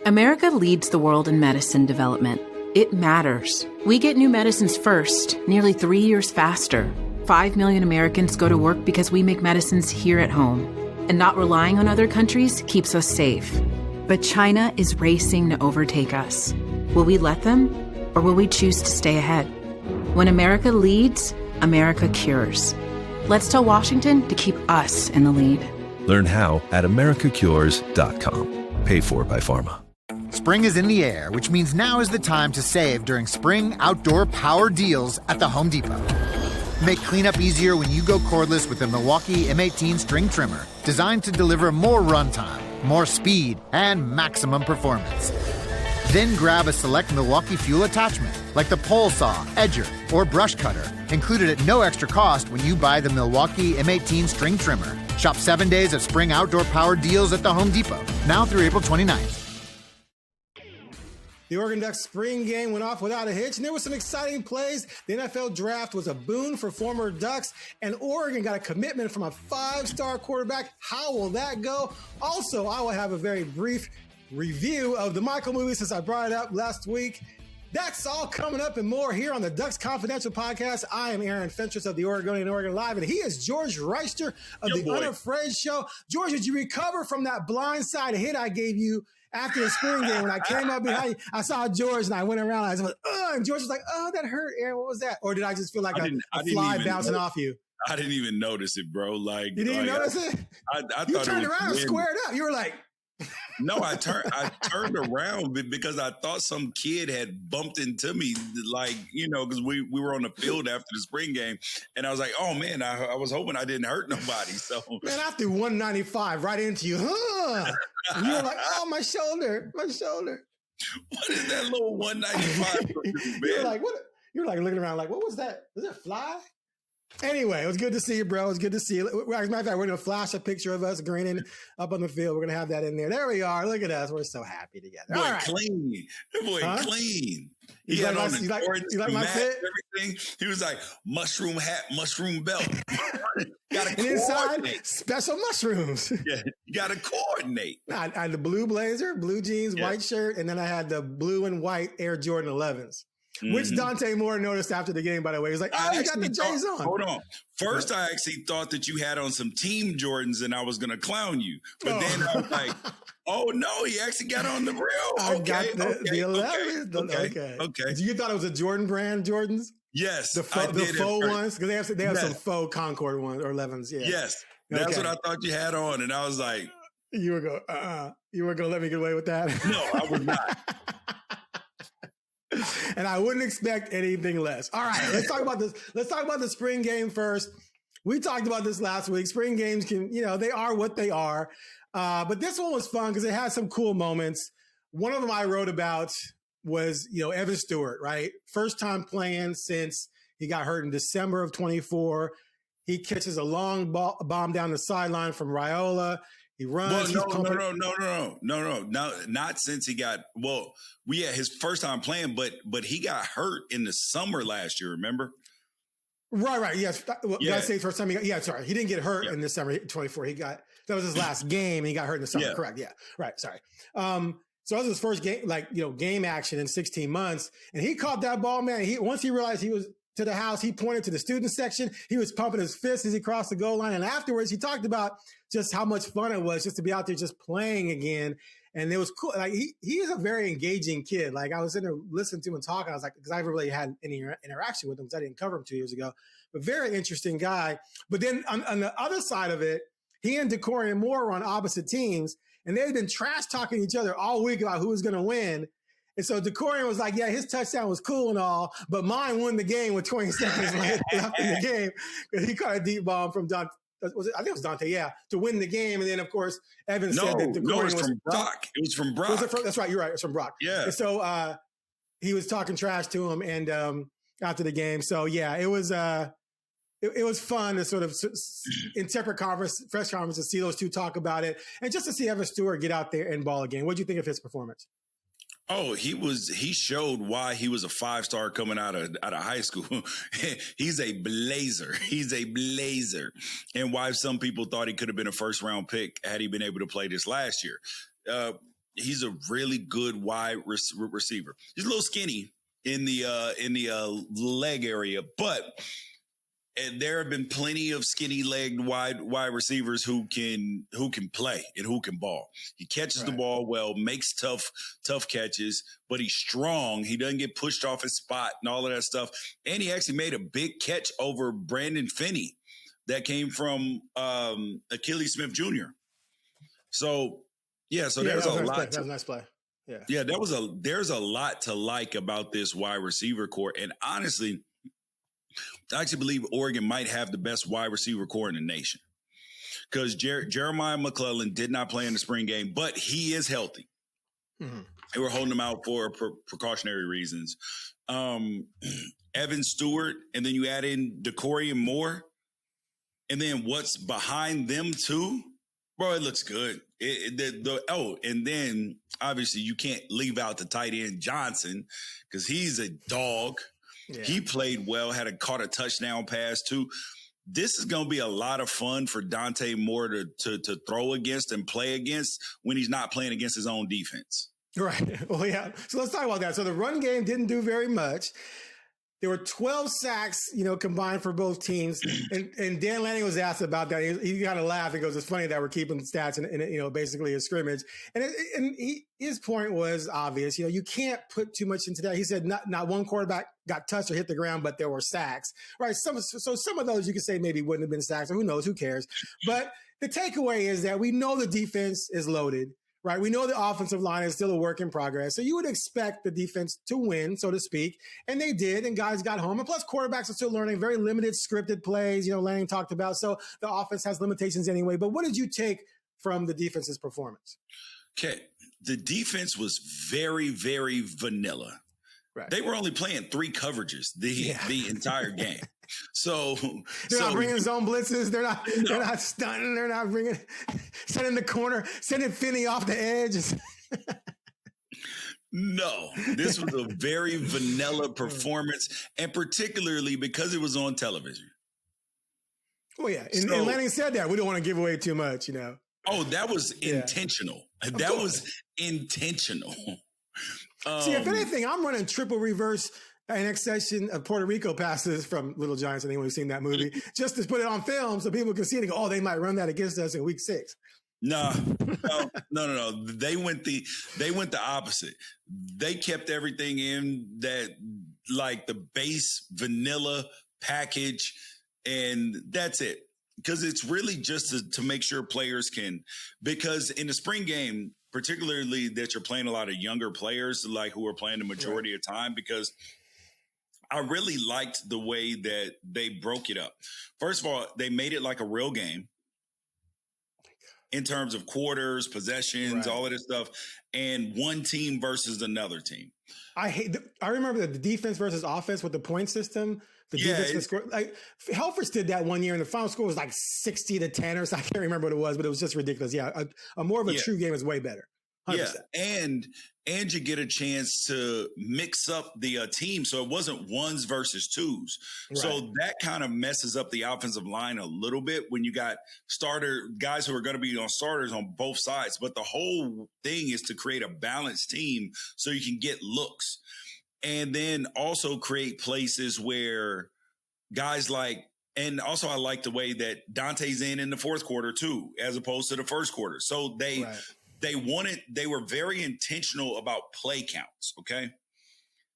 America leads the world in medicine development. It matters. We get new medicines first, nearly 3 years faster. 5 million Americans go to work because we make medicines here at home. And not relying on other countries keeps us safe. But China is racing to overtake us. Will we let them, or will we choose to stay ahead? When America leads, America cures. Let's tell Washington to keep us in the lead. Learn how at americacures.com. Paid for by Pharma. Spring is in the air, which means now is the time to save during spring outdoor power deals at the Home Depot. Make cleanup easier when you go cordless with the Milwaukee M18 string trimmer, designed to deliver more runtime, more speed, and maximum performance. Then grab a select Milwaukee fuel attachment, like the pole saw, edger, or brush cutter, included at no extra cost when you buy the Milwaukee M18 string trimmer. Shop 7 days of spring outdoor power deals at the Home Depot, now through April 29th. The Oregon Ducks spring game went off without a hitch, and there were some exciting plays. The NFL draft was a boon for former Ducks, and Oregon got a commitment from a 5-star quarterback. How will that go? Also, I will have a very brief review of the Mencl movie since I brought it up last week. That's all coming up and more here on the Ducks Confidential Podcast. I am Aaron Fentress of the Oregonian and OregonLive, and he is George Wrighster of the Unafraid Show. George, did you recover from that blindside hit I gave you after the spring game? When I came up behind you, I saw George and I went around. I was like, and George was like, oh, that hurt, Aaron. What was that? Or did I just feel like a fly bouncing off you? I didn't even notice it, bro. Like, you didn't notice it? I you thought turned it was around and squared up. You were like, no, I turned around because I thought some kid had bumped into me, like, you know, because we were on the field after the spring game, and I was like, oh man, I was hoping I didn't hurt nobody. So man, I threw 195 right into you, huh? And you were like, oh, my shoulder. What is that little 195? You're like, what? You're like looking around like, what was that? Was that a fly? Anyway, it was good to see you, bro. It was good to see you. As a matter of fact, we're going to flash a picture of us grinning up on the field. We're going to have that in there. There we are. Look at us. We're so happy together. Boy, clean. That boy, clean. He had on the Jordan mat, everything. He was like, mushroom hat, mushroom belt. And inside, special mushrooms. Yeah, you got to coordinate. I had the blue blazer, blue jeans, white shirt, and then I had the blue and white Air Jordan 11s. Mm-hmm. Which Dante Moore noticed after the game, by the way. He was like, oh, you got the J's on. Hold on. First, I actually thought that you had on some team Jordans and I was going to clown you. But then I was like, oh, no, he actually got on the real. I got the 11. Okay. You thought it was a Jordan brand Jordans? Yes. The faux ones? Because they have some faux Concord ones or 11s. Yeah. Yes. That's what I thought you had on. And I was like, you were going, you weren't going to let me get away with that? No, I was not. And I wouldn't expect anything less. All right, let's talk about this. Let's talk about the spring game first. We talked about this last week. Spring games can, they are what they are. But this one was fun because it had some cool moments. One of them I wrote about was, Evan Stewart, right? First time playing since he got hurt in December of 24. He catches a long bomb down the sideline from Raiola. He runs. No. Not since he got, his first time playing, but he got hurt in the summer last year, remember? Right. Yes. Did I say first time he got, sorry. He didn't get hurt in the summer 24. That was his last game. And he got hurt in the summer. Yeah. Correct. Yeah. Right. Sorry. So that was his first game, game action in 16 months. And he caught that ball, man. Once he realized he was to the house, he pointed to the student section. He was pumping his fist as he crossed the goal line. And afterwards, he talked about just how much fun it was just to be out there just playing again. And it was cool. Like he is a very engaging kid. Like I was in there listening to him and talking. I was like, because I never really had any interaction with him because I didn't cover him 2 years ago. But very interesting guy. But then on the other side of it, he and Decorian Moore were on opposite teams. And they had been trash talking each other all week about who was going to win. And so Decorian was like, yeah, his touchdown was cool and all, but mine won the game with 20 seconds left in the game. Because he caught a deep bomb from Dante. I think it was Dante, to win the game. And then, of course, Evan said that Decorian was from Brock. It was from Brock. That's right. You're right. It's from Brock. Yeah. And so he was talking trash to him and after the game. So, yeah, it was fun to sort of in separate press conference to see those two talk about it and just to see Evan Stewart get out there and ball again. What do you think of his performance? Oh, he showed why he was a 5-star coming out of high school. He's a blazer. And why some people thought he could have been a first-round pick had he been able to play this last year. he's a really good wide receiver. He's a little skinny in the leg area, but there have been plenty of skinny-legged wide receivers who can play and who can ball. He catches the ball well, makes tough catches, but he's strong. He doesn't get pushed off his spot and all of that stuff. And he actually made a big catch over Brandon Finney that came from Achilles Smith Jr. So, there's a lot. That was a nice play. Yeah, there's a lot to like about this wide receiver core. And honestly, I actually believe Oregon might have the best wide receiver core in the nation because Jeremiah McClellan did not play in the spring game, but he is healthy. Mm-hmm. They were holding him out for precautionary reasons. Evan Stewart, and then you add in Decorian Moore, and then what's behind them too, bro, it looks good. And then obviously you can't leave out the tight end Johnson because he's a dog. Yeah. He played well, caught a touchdown pass too. This is going to be a lot of fun for Dante Moore to throw against and play against when he's not playing against his own defense. Right. Well, yeah. So let's talk about that. So the run game didn't do very much. There were 12 sacks, combined for both teams. And Dan Lanning was asked about that. He kind of laughed and goes, "It's funny that we're keeping the stats in basically a scrimmage." And his point was obvious. You can't put too much into that. He said not one quarterback got touched or hit the ground, but there were sacks, right? Some of those you could say maybe wouldn't have been sacks, or who knows? Who cares? But the takeaway is that we know the defense is loaded. Right. We know the offensive line is still a work in progress. So you would expect the defense to win, so to speak. And they did. And guys got home. And plus, quarterbacks are still learning very limited scripted plays, Lanning talked about. So the offense has limitations anyway. But what did you take from the defense's performance? Okay. The defense was very, very vanilla. Right. They were only playing 3 coverages the entire game. So they're not bringing zone blitzes. They're not stunting. They're not sending the corner, sending Finney off the edge. No, this was a very vanilla performance, and particularly because it was on television. Oh yeah, and Lanning said that we don't want to give away too much, Oh, that was intentional. That was intentional. See, if anything, I'm running triple reverse annexation of Puerto Rico passes from Little Giants. I think we've seen that movie just to put it on film so people can see it and go, "Oh, they might run that against us in week 6." No. They went the opposite. They kept everything in that, like the base vanilla package, and that's it. Because it's really just to make sure players can, because in the spring game, particularly that you're playing a lot of younger players, like who are playing the majority of time, because I really liked the way that they broke it up. First of all, they made it like a real game in terms of quarters, possessions, all of this stuff, and one team versus another team. I remember the defense versus offense with the point system. The defense can score. Like Helfrich did that one year, and the final score was like 60-10 or something. I can't remember what it was, but it was just ridiculous. Yeah, a more of a true game is way better. 100%. Yeah, and you get a chance to mix up the team, so it wasn't ones versus twos. Right. So that kind of messes up the offensive line a little bit when you got guys who are going to be on starters on both sides. But the whole thing is to create a balanced team so you can get looks, and then also create places where guys like. And also, I like the way that Dante's in the fourth quarter too, as opposed to the first quarter. So they were very intentional about play counts, okay?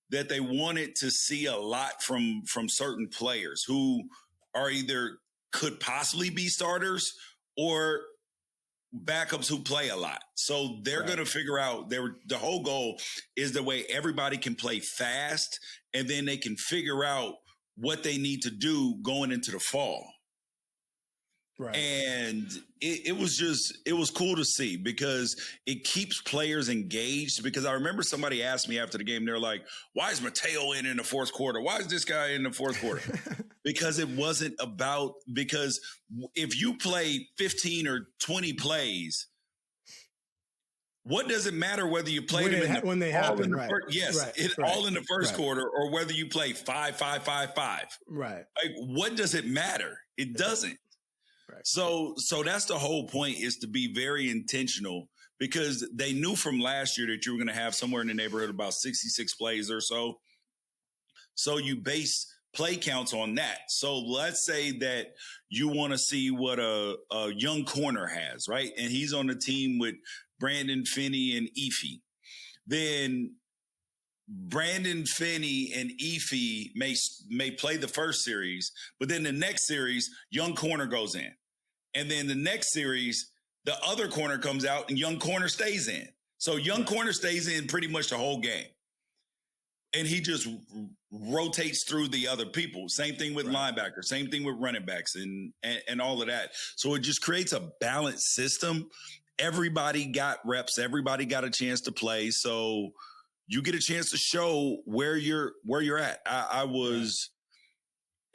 That they wanted to see a lot from certain players who are either could possibly be starters or backups who play a lot. So they're going to figure out the whole goal is the way everybody can play fast, and then they can figure out what they need to do going into the fall. Right. And it was cool to see because it keeps players engaged. Because I remember somebody asked me after the game, they're like, "Why is Mateo in the fourth quarter? Why is this guy in the fourth quarter?" Because it wasn't about, because if you play 15 or 20 plays, what does it matter whether you play them when they happen? Right. All in the first quarter, or whether you play 5, 5, 5, 5. Right. Like, what does it matter? It doesn't. Right. So that's the whole point, is to be very intentional, because they knew from last year that you were going to have somewhere in the neighborhood of about 66 plays or so. So you base play counts on that. So let's say that you want to see what a young corner has, right? And he's on the team with Brandon Finney and Efe. Then Brandon Finney and Efe may play the first series, but then the next series, young corner goes in. And then the next series, the other corner comes out and young corner stays in. So young corner stays in pretty much the whole game. And he just rotates through the other people. Same thing with linebackers, same thing with running backs and all of that. So it just creates a balanced system. Everybody got reps. Everybody got a chance to play. So you get a chance to show where you're at. I was,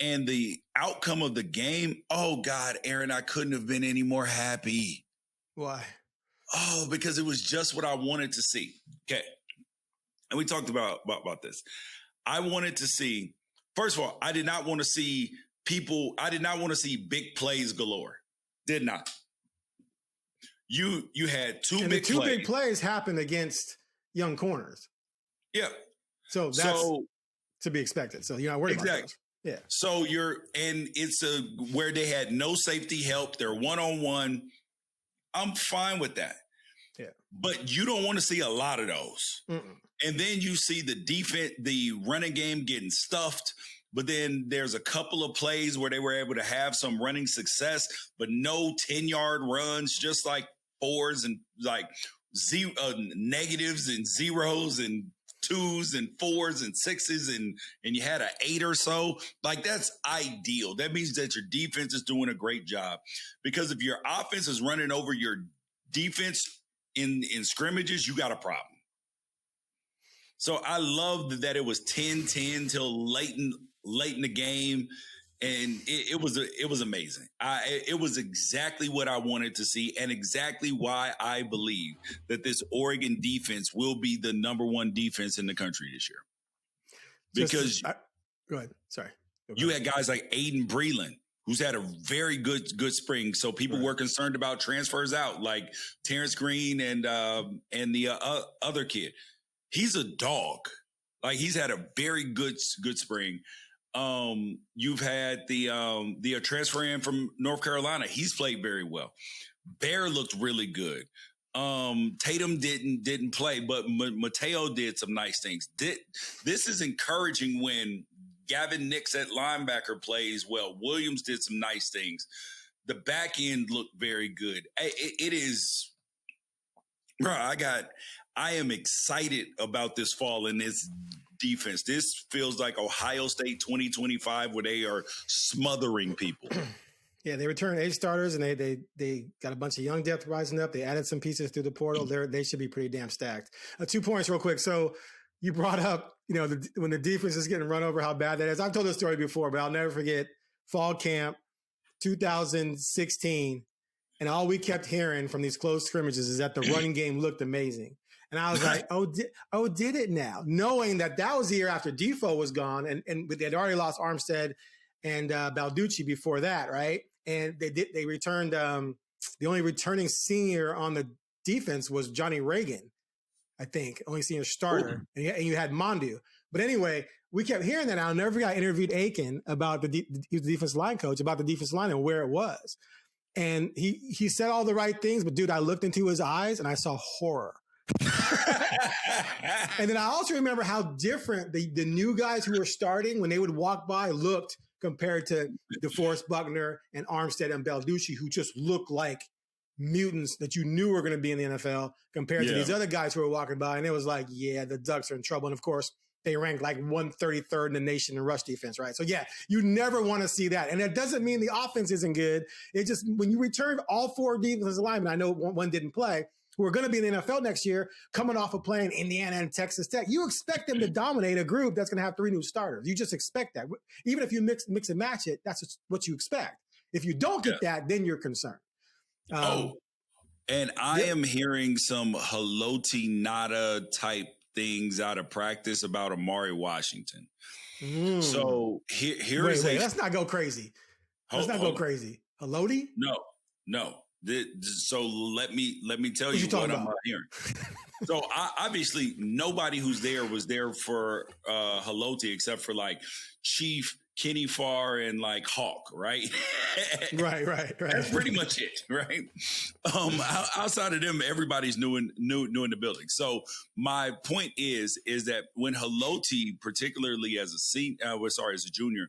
and the outcome of the game, oh God, Aaron, I couldn't have been any more happy. Why? Oh, because it was just what I wanted to see. Okay. And we talked about this. I wanted to see, first of all, I did not want to see big plays galore. Did not. You had two big plays happened against young corners. Yeah. So that's to be expected. So you're not worried about those. Yeah. So it's where they had no safety help. They're one-on-one. I'm fine with that. Yeah. But you don't want to see a lot of those. Mm-mm. And then you see the defense, the running game getting stuffed. But then there's a couple of plays where they were able to have some running success, but no 10-yard runs, just like fours and like negatives and zeros and 2s and 4s and 6s and you had an 8 or so. Like, that's ideal. That means that your defense is doing a great job, because if your offense is running over your defense in scrimmages, you got a problem. So I loved that it was 10-10 till late in the game. And it was amazing. It was exactly what I wanted to see, and exactly why I believe that this Oregon defense will be the number one defense in the country this year. Because go ahead. Sorry. You had guys like Aiden Breland, who's had a very good spring. So people were concerned about transfers out, like Terrence Green and the other kid. He's a dog. Like, he's had a very good spring. You've had the transfer in from North Carolina. He's played very well. Bear looked really good. Tatum didn't play, but Mateo did some nice things. This is encouraging when Gavin Nix at linebacker plays well. Williams did some nice things. The back end looked very good. It is, bro. I am excited about this fall and this defense. This feels like Ohio State 2025, where they are smothering people. Yeah, they returned 8 starters, and they got a bunch of young depth rising up. They added some pieces through the portal. They should be pretty damn stacked. 2 points real quick. So you brought up, when the defense is getting run over, how bad that is. I've told this story before, but I'll never forget fall camp 2016. And all we kept hearing from these close scrimmages is that the running game looked amazing. And I was like, did it now? Knowing that was the year after Defoe was gone, and they had already lost Armstead and Balducci before that, right? And they returned. The only returning senior on the defense was Johnny Reagan, I think, only senior starter, and you had Mondu. But anyway, we kept hearing that. I'll never forget. I interviewed Aiken about he was the defensive line coach, about the defensive line and where it was, and he said all the right things. But dude, I looked into his eyes and I saw horror. And then I also remember how different the new guys who were starting, when they would walk by, looked compared to DeForest Buckner and Armstead and Balducci, who just looked like mutants that you knew were going to be in the NFL, compared to these other guys who were walking by. And it was like, yeah, the Ducks are in trouble. And of course, they ranked like 133rd in the nation in rush defense, right? So yeah, you never want to see that. And that doesn't mean the offense isn't good. It just, when you return all 4 defensive linemen, I know one didn't play, who are going to be in the NFL next year, coming off of playing Indiana and Texas Tech, you expect them to dominate a group that's going to have 3 new starters. You just expect that. Even if you mix and match it, that's what you expect. If you don't get that, then you're concerned. And I am hearing some Haloti Nada type things out of practice about Amari Washington. So here's let's not go crazy. Let's not go crazy. Haloti? No. So let me tell you what I'm hearing. So obviously nobody who's there was there for Haloti except for like Chief, Kenny Farr, and like Hawk, right? Right. That's pretty much it, right? Outside of them, everybody's new in the building. So my point is that when Haloti, particularly as a junior,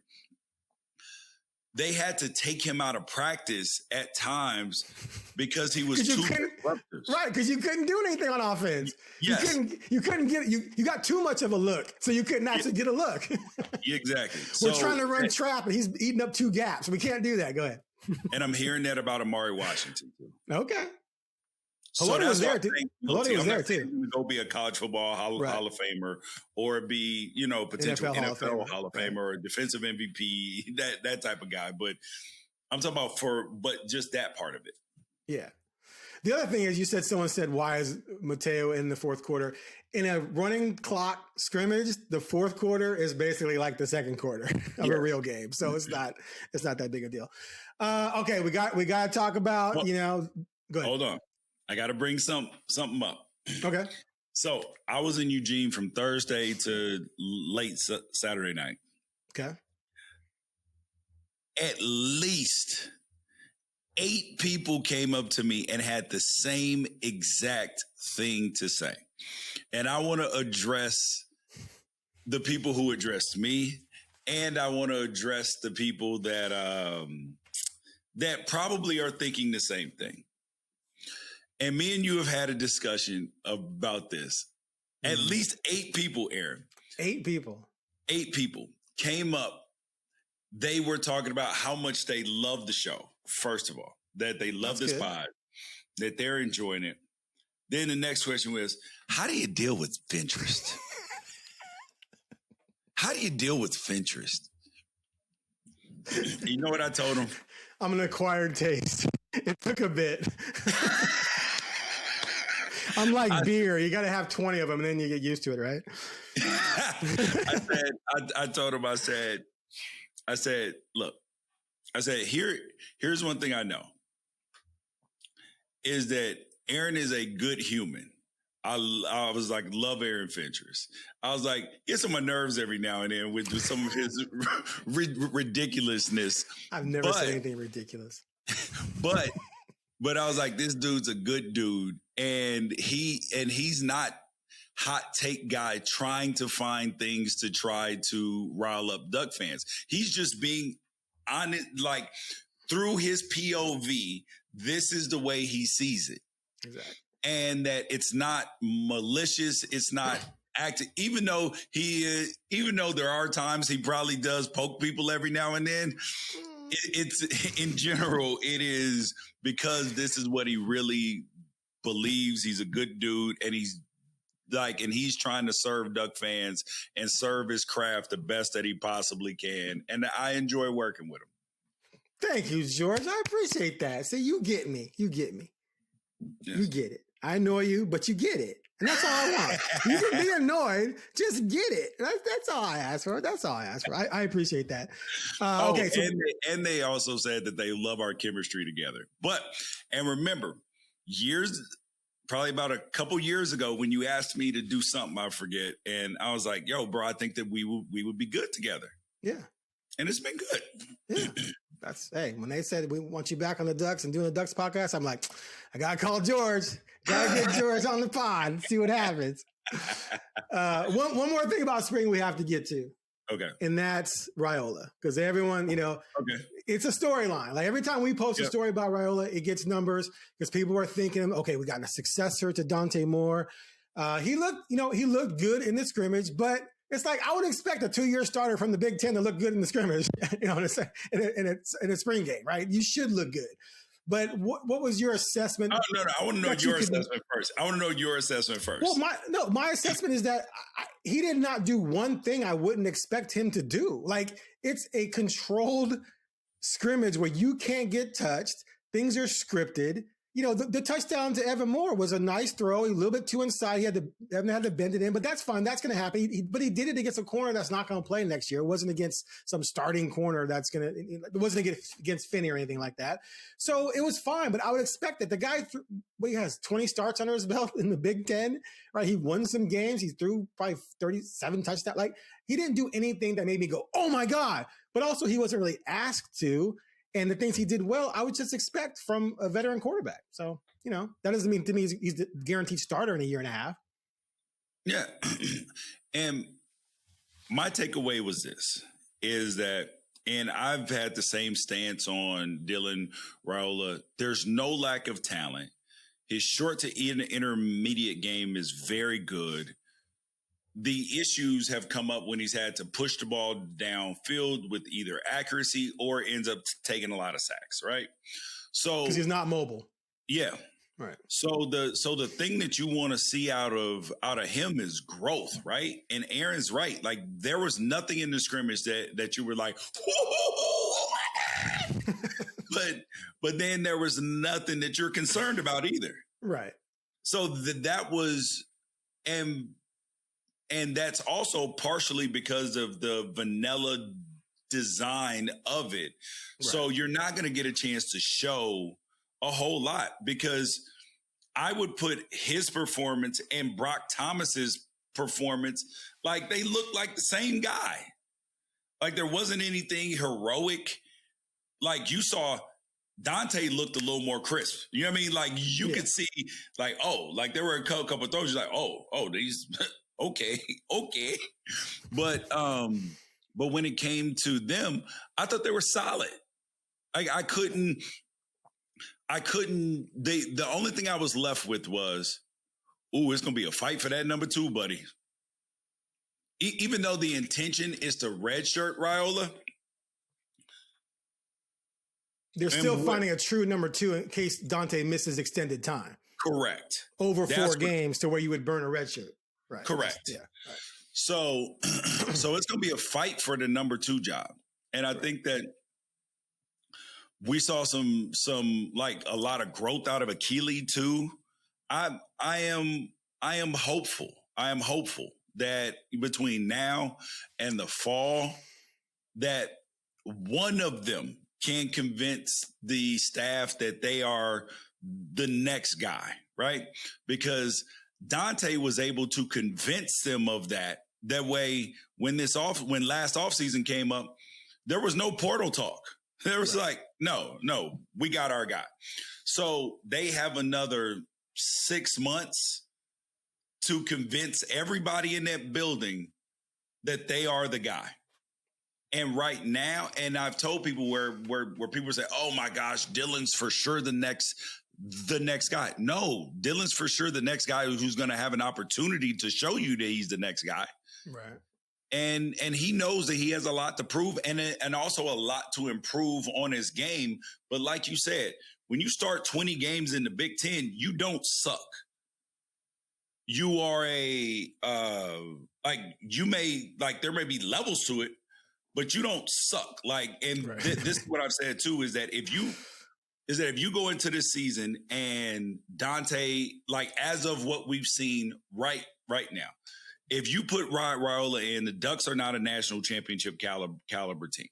they had to take him out of practice at times because he was too disruptive. Right, because you couldn't do anything on offense. Yes. You couldn't get you got too much of a look, so you couldn't actually get a look. Exactly. We're trying to run trap, and he's eating up 2 gaps. We can't do that. Go ahead. And I'm hearing that about Amari Washington too. Okay. Haloti was there too. Haloti was there too. Go be a college football Hall of Famer, or be potential NFL Hall of Famer, or defensive MVP, that type of guy. But I'm talking about just that part of it. Yeah. The other thing is, someone said, why is Mateo in the fourth quarter? In a running clock scrimmage, the fourth quarter is basically like the second quarter of a real game. So it's not that big a deal. Okay, we got to talk about, go ahead. Hold on. I got to bring something up. Okay. So I was in Eugene from Thursday to late Saturday night. Okay. At least 8 people came up to me and had the same exact thing to say. And I want to address the people who addressed me, and I want to address the people that probably are thinking the same thing. And me and you have had a discussion about this. At least 8 people, Aaron. 8 people. 8 people came up. They were talking about how much they love the show, first of all, that they love this pod, that they're enjoying it. Then the next question was, how do you deal with Fentress? How do you deal with Fentress? You know what I told them? I'm an acquired taste. It took a bit. I'm like beer. You got to have 20 of them and then you get used to it, right? I told him, I said, look, here's one thing I know is that Aaron is a good human. I was like, love Aaron Fentress. I was like, gets on my nerves every now and then with some of his ridiculousness. I've never said anything ridiculous. But I was like, this dude's a good dude. And he's not hot take guy trying to find things to try to rile up Duck fans. He's just being honest, like through his POV, this is the way he sees it. Exactly. And that it's not malicious. It's not acting, even though there are times he probably does poke people every now and then. It's in general, it is because this is what he really believes. He's a good dude, and he's trying to serve Duck fans and serve his craft the best that he possibly can. And I enjoy working with him. Thank you, George. I appreciate that. See, you get me. Yes. You get it. I annoy you, but you get it. And that's all I want. You can be annoyed, just get it. That's all I ask for. I appreciate that. Okay. So, and they also said that they love our chemistry together. And remember, probably about a couple years ago when you asked me to do something, I forget. And I was like, yo, bro, I think that we would be good together. Yeah. And it's been good. Yeah. When they said we want you back on the Ducks and doing the Ducks podcast, I'm like, I got to call George. Got to get George on the pod, see what happens. One more thing about spring we have to get to. Okay. And that's Raiola. Because everyone, it's a storyline. Like every time we post a story about Raiola, it gets numbers because people are thinking, okay, we got a successor to Dante Moore. He looked good in the scrimmage, but it's like I would expect a 2-year starter from the Big Ten to look good in the scrimmage, in a spring game, right? You should look good. But what was your assessment? Oh, no. I want to know your assessment first. Well, my assessment is that he did not do one thing I wouldn't expect him to do. Like it's a controlled scrimmage where you can't get touched. Things are scripted. the touchdown to Evan Moore was a nice throw. A little bit too inside. Evan had to bend it in, but that's fine. That's going to happen. But he did it against a corner that's not going to play next year. It wasn't against some starting corner it wasn't against Finney or anything like that. So it was fine, but I would expect that the guy, he has 20 starts under his belt in the Big Ten, right? He won some games. He threw probably 37 touchdowns. Like, he didn't do anything that made me go, oh my God. But also he wasn't really asked to. And the things he did well, I would just expect from a veteran quarterback. So, that doesn't mean to me he's the guaranteed starter in a year and a half. Yeah. And my takeaway was this, is that, and I've had the same stance on Dylan Raiola. There's no lack of talent. His short to intermediate game is very good. The issues have come up when he's had to push the ball downfield with either accuracy or ends up taking a lot of sacks, right? So because he's not mobile. Yeah. Right. So the thing that you want to see out of him is growth, right? And Aaron's right. Like, there was nothing in the scrimmage that you were like, but then there was nothing that you're concerned about either. Right. So that was, and that's also partially because of the vanilla design of it. Right. So you're not going to get a chance to show a whole lot, because I would put his performance and Brock Thomas's performance, like, they look like the same guy. Like, there wasn't anything heroic. Like, you saw Dante looked a little more crisp. You know what I mean? Like, you could see, like, like, there were a couple of throws, you're like, oh, these... Okay. But when it came to them, I thought they were solid. I couldn't, the only thing I was left with was, it's going to be a fight for that number 2, buddy. Even though the intention is to redshirt Raiola. They're still finding a true number 2 in case Dante misses extended time. Correct. Over 4 games to where you would burn a redshirt. Right. Correct. Yeah. Right. So it's going to be a fight for the number 2 job. And I think that we saw some like a lot of growth out of Akili too. I am hopeful. I am hopeful that between now and the fall, that one of them can convince the staff that they are the next guy, right? Because Dante was able to convince them of that. That way, when last offseason came up, there was no portal talk. There was like, no, we got our guy. So they have another 6 months to convince everybody in that building that they are the guy. And right now, and I've told people where people say, oh my gosh, Dylan's for sure the next guy. No, Dylan's for sure the next guy who's going to have an opportunity to show you that he's the next guy. Right. And he knows that he has a lot to prove and also a lot to improve on his game. But like you said, when you start 20 games in the Big Ten, you don't suck. You are there may be levels to it, but you don't suck. Like, and this is what I've said too, is that if you go into this season and Dante, like, as of what we've seen right now, if you put Raiola in, the Ducks are not a national championship caliber team,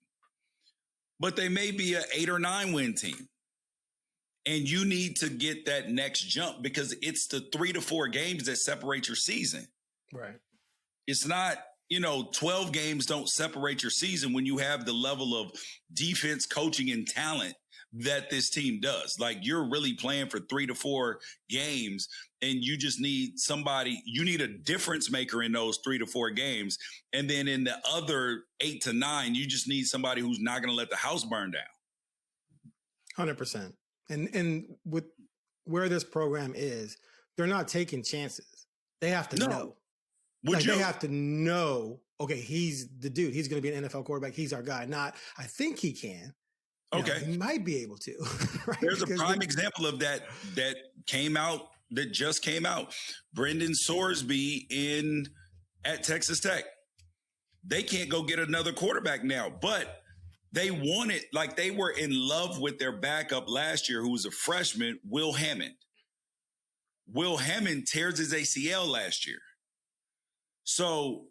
but they may be an 8 or 9 win team. And you need to get that next jump because it's the 3 to 4 games that separate your season. Right. It's not, 12 games don't separate your season when you have the level of defense, coaching, and talent that this team does. Like, you're really playing for 3 to 4 games, and you just need you need a difference maker in those 3 to 4 games. And then in the other 8 to 9, you just need somebody who's not going to let the house burn down. 100%. And with where this program is, they're not taking chances. They have to know. They have to know, okay, he's the dude. He's going to be an NFL quarterback. He's our guy. Not, I think he can. Okay. He might be able to. Right? There's a prime example of that just came out. Brendan Sorsby at Texas Tech. They can't go get another quarterback now, but they wanted, like they were in love with their backup last year, who was a freshman, Will Hammond. Will Hammond tears his ACL last year. So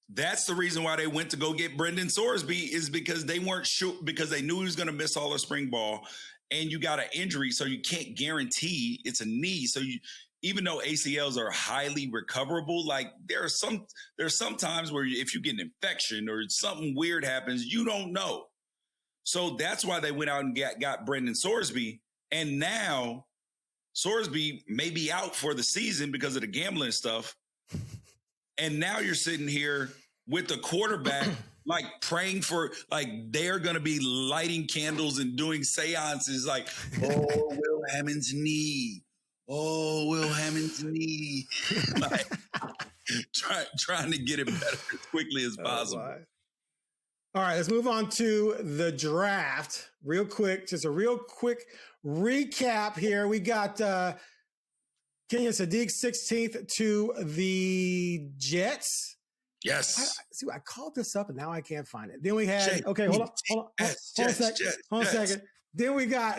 that's the reason why they went to go get Brendan Sorsby, is because they weren't sure, because they knew he was going to miss all of spring ball, and you got an injury, so you can't guarantee it's a knee. So you, even though ACLs are highly recoverable, like there's some times where if you get an infection or something weird happens, you don't know. So that's why they went out and got Brendan Sorsby, and now Sorsby may be out for the season because of the gambling stuff. And now you're sitting here with the quarterback, like praying for, like they're going to be lighting candles and doing seances like, oh, Will Hammond's knee. Oh, Will Hammond's knee. Like, trying to get it better as quickly as possible. All right, let's move on to the draft real quick. Just a real quick recap here. We got Kenyon Sadiq 16th to the Jets. Yes. I called this up and now I can't find it. Then we had, hold on a second. Then we got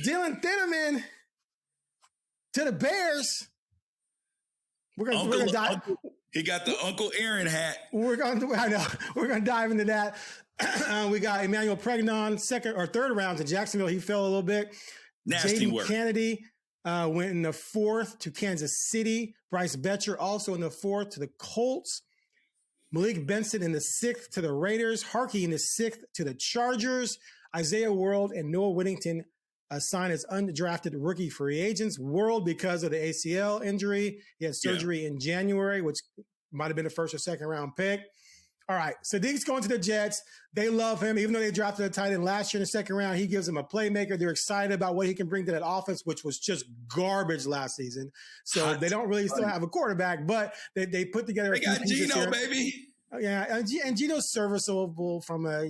Dylan Thieneman to the Bears. We're gonna dive. He got the Uncle Aaron hat. We're gonna dive into that. We got Emmanuel Pregnon, second or third round to Jacksonville. He fell a little bit. Nasty work. Kennedy went in the 4th to Kansas City. Bryce Betcher also in the 4th to the Colts. Malik Benson in the 6th to the Raiders. Harkey in the 6th to the Chargers. Isaiah World and Noah Whittington signed as undrafted rookie free agents. World, because of the ACL injury, he had surgery in January, which might have been a 1st or 2nd round pick. All right, Sadiq's going to the Jets. They love him. Even though they drafted a tight end last year in the 2nd round, he gives them a playmaker. They're excited about what he can bring to that offense, which was just garbage last season. So they don't really still have a quarterback, but they put together a few pieces Geno, here. baby. Yeah, and Geno's serviceable from a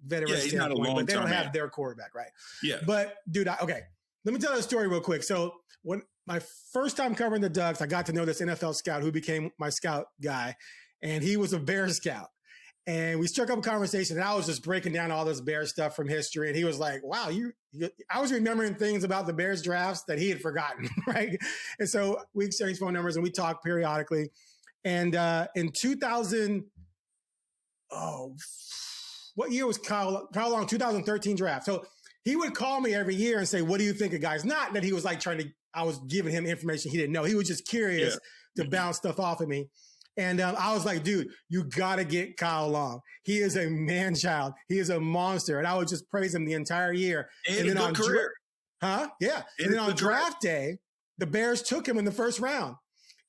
veteran standpoint, but they don't have their quarterback, right? Yeah. But dude, let me tell you a story real quick. So when my first time covering the Ducks, I got to know this NFL scout who became my scout guy, and he was a Bears scout. And we struck up a conversation, and I was just breaking down all this Bears stuff from history. And he was like, wow, I was remembering things about the Bears drafts that he had forgotten, right? And so we exchanged phone numbers and we talked periodically. And in 2000, what year was Kyle Long? 2013 draft. So he would call me every year and say, what do you think of guys? Not that he was like I was giving him information he didn't know. He was just curious to bounce stuff off of me. And I was like, dude, you got to get Kyle Long. He is a man-child. He is a monster. And I would just praise him the entire year. And then on career. Yeah. And then on draft day, the Bears took him in the 1st round.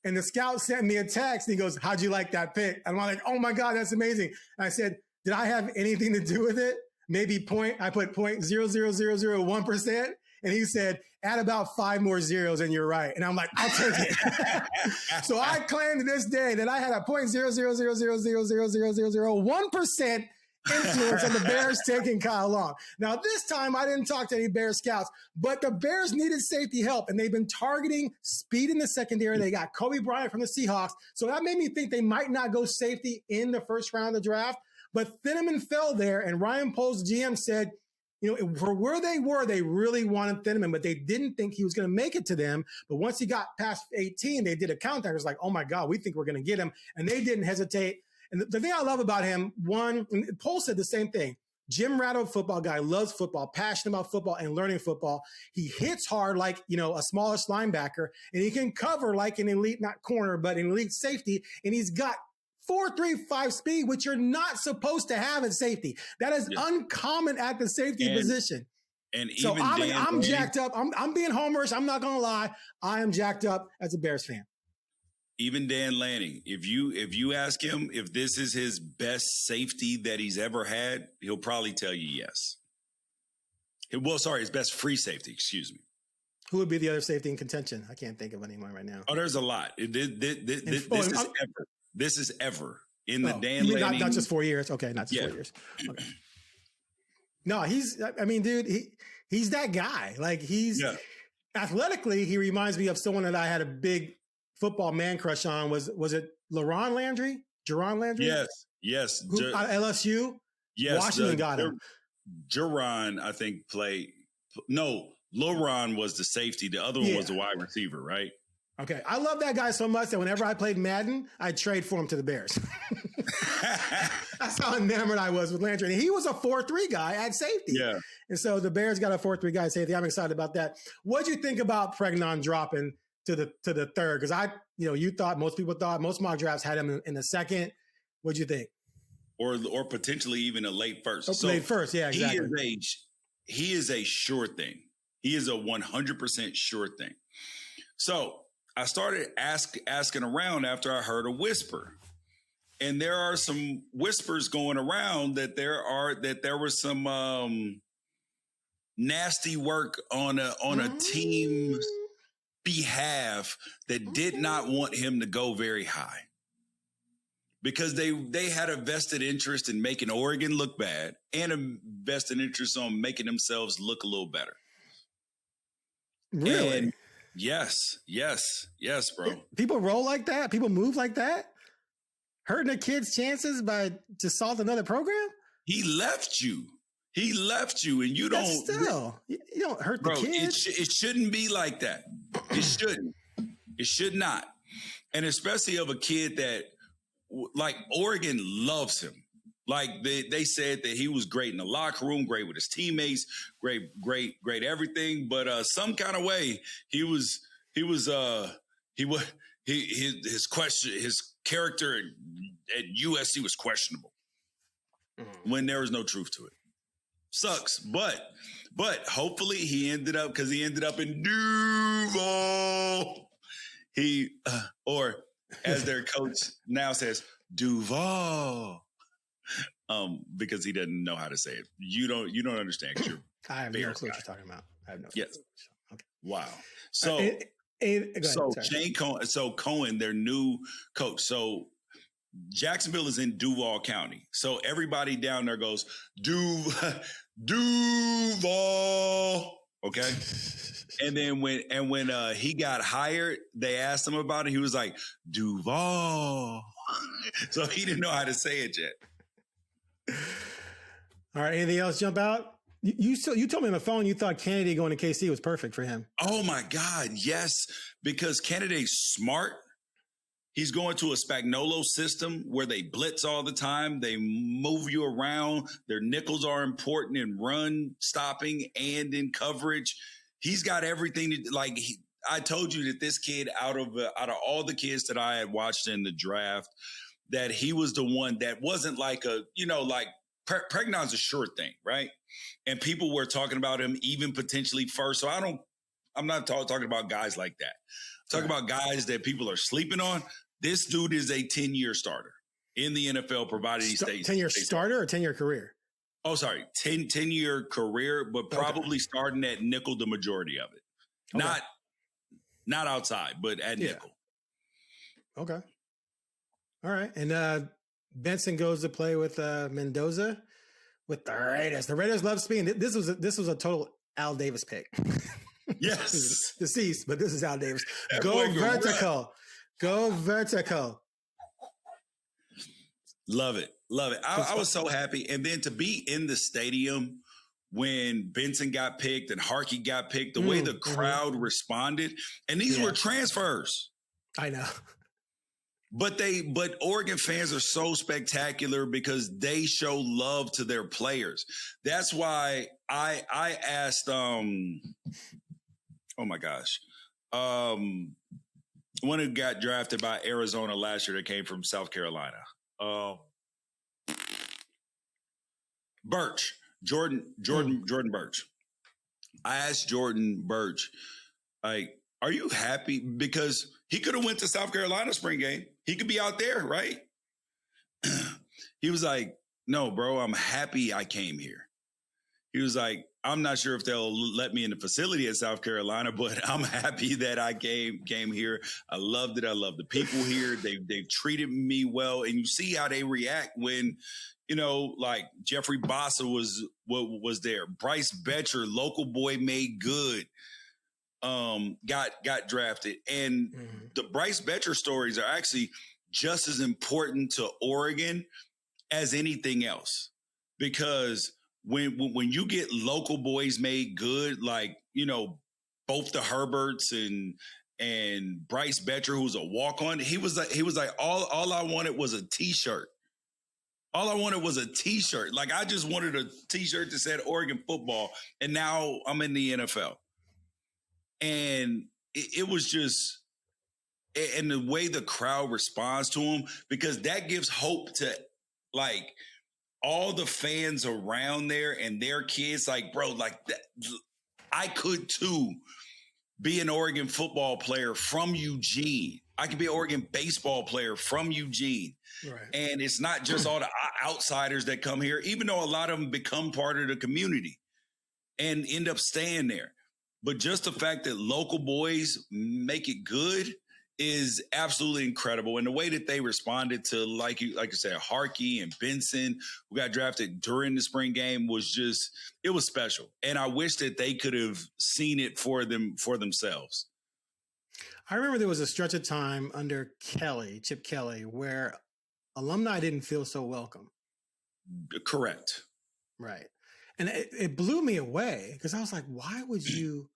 And the scout sent me a text. And he goes, how'd you like that pick? And I'm like, oh, my God, that's amazing. And I said, did I have anything to do with it? Maybe I put 0.00001%. And he said, add about 5 more zeros and you're right. And I'm like, I'll take it. So I claim to this day that I had a 0.000000001% influence on the Bears taking Kyle Long. Now, this time I didn't talk to any Bears scouts, but the Bears needed safety help, and they've been targeting speed in the secondary. They got Kobe Bryant from the Seahawks. So that made me think they might not go safety in the 1st round of the draft. But Thieneman fell there, and Ryan Poles, GM, said, for where they were, they really wanted Thieneman, but they didn't think he was going to make it to them. But once he got past 18, they did a countdown. It was like, oh, my God, we think we're going to get him. And they didn't hesitate. And the thing I love about him, one, and Poles said the same thing. Jim Rattle, football guy, loves football, passionate about football and learning football. He hits hard like, a smallish linebacker, and he can cover like an elite, not corner, but an elite safety. And he's got 4.35 speed, which you're not supposed to have at safety. That is uncommon at the safety position. And so even I'm jacked up. I'm being homerish. I'm not going to lie. I am jacked up as a Bears fan. Even Dan Lanning, if you ask him if this is his best safety that he's ever had, he'll probably tell you yes. Well, sorry, his best free safety, excuse me. Who would be the other safety in contention? I can't think of anyone right now. Oh, there's a lot. This is ever in the Dan Lanning. Not just 4 years. Okay, not just 4 years. Okay. No, he's that guy. Like athletically, he reminds me of someone that I had a big football man crush on. Was it Jaron Landry? Yes. Who, LSU. Yes, Washington got him. Jaron, I think, played. No, Loron was the safety. The other one was the wide receiver, right? Okay. I love that guy so much that whenever I played Madden, I'd trade for him to the Bears. That's how enamored I was with Landry. And he was a 4-3 guy at safety. Yeah. And so the Bears got a 4-3 guy at safety. I'm excited about that. What'd you think about Pregnon dropping to the third? Because you thought, most people thought, most mock drafts had him in the second. What'd you think? Or potentially even a late first. Late first, yeah, exactly. He is a sure thing. He is a 100% sure thing. So I started asking around after I heard a whisper. And there are some whispers going around that there was some nasty work on a team's behalf that did not want him to go very high. Because they had a vested interest in making Oregon look bad and a vested interest on making themselves look a little better. Really? And yes, bro. People roll like that? People move like that? Hurting a kid's chances to solve another program? He left you, and you don't. Still, you don't hurt the kid. It shouldn't be like that. It shouldn't. It should not. And especially of a kid that, like, Oregon loves him. Like they said that he was great in the locker room, great with his teammates, great everything. But some kind of way his character at USC was questionable when there was no truth to it. Sucks, but hopefully he ended up in Duval. Or as their coach now says, Duval. Because he doesn't know how to say it. You don't understand. I have no clue what you're talking about. I have no clue. Yes. Okay. Wow. So Shane Cohen, Cohen, their new coach. So Jacksonville is in Duval County. So everybody down there goes, Duval. Okay. And then when he got hired, they asked him about it. He was like, Duval. So he didn't know how to say it yet. All right. Anything else jump out? You told me on the phone you thought Kennedy going to KC was perfect for him. Oh my God, yes, because Kennedy's smart. He's going to a Spagnuolo system where they blitz all the time. They move you around. Their nickels are important in run stopping and in coverage. He's got everything. I told you that this kid, out of all the kids that I had watched in the draft, that he was the one that wasn't like Pregnon's a sure thing, right? And people were talking about him even potentially first. So I'm not talking about guys like that. I'm talking about guys that people are sleeping on. This dude is a 10-year starter in the NFL, provided he stays. 10-year starter or 10-year career? Oh, sorry. 10-year career, but probably starting at nickel the majority of it. Okay. Not outside, but at nickel. Okay. All right. And Benson goes to play with Mendoza with the Raiders. The Raiders love speed. This was a total Al Davis pick. Yes. Deceased, but this is Al Davis. Go vertical. Go vertical. Love it. I was so happy. And then to be in the stadium when Benson got picked and Harkey got picked, the way the crowd responded. And these were transfers. I know. But Oregon fans are so spectacular because they show love to their players. That's why I asked, oh my gosh, one who got drafted by Arizona last year that came from South Carolina. Birch, Jordan Birch. I asked Jordan Birch, like, are you happy? Because he could have went to South Carolina spring game. He could be out there, right? He was like, no, bro, I'm happy I came here. He was like, I'm not sure if they'll let me in the facility at South Carolina, but I'm happy that I came here. I loved it. I love the people here. They've treated me well. And you see how they react when, like Jeffrey Bossa was there. Bryce Betcher, local boy made good. Got drafted. And the Bryce Betcher stories are actually just as important to Oregon as anything else. because when you get local boys made good, like, both the Herberts and Bryce Betcher, who's a walk-on, he was like, all I wanted was a T-shirt. All I wanted was a T-shirt. Like, I just wanted a T-shirt that said Oregon football, and now I'm in the NFL. And it was just, and the way the crowd responds to him, because that gives hope to, like, all the fans around there and their kids. Like, bro, like, that, I could too be an Oregon football player from Eugene. I could be an Oregon baseball player from Eugene. Right. And it's not just all the outsiders that come here, even though a lot of them become part of the community and end up staying there. But just the fact that local boys make it good is absolutely incredible. And the way that they responded to, like you said, Harkey and Benson, who got drafted during the spring game, was just, it was special. And I wish that they could have seen it for themselves. I remember there was a stretch of time under Chip Kelly, where alumni didn't feel so welcome. Correct. Right. And it blew me away, because I was like, why would you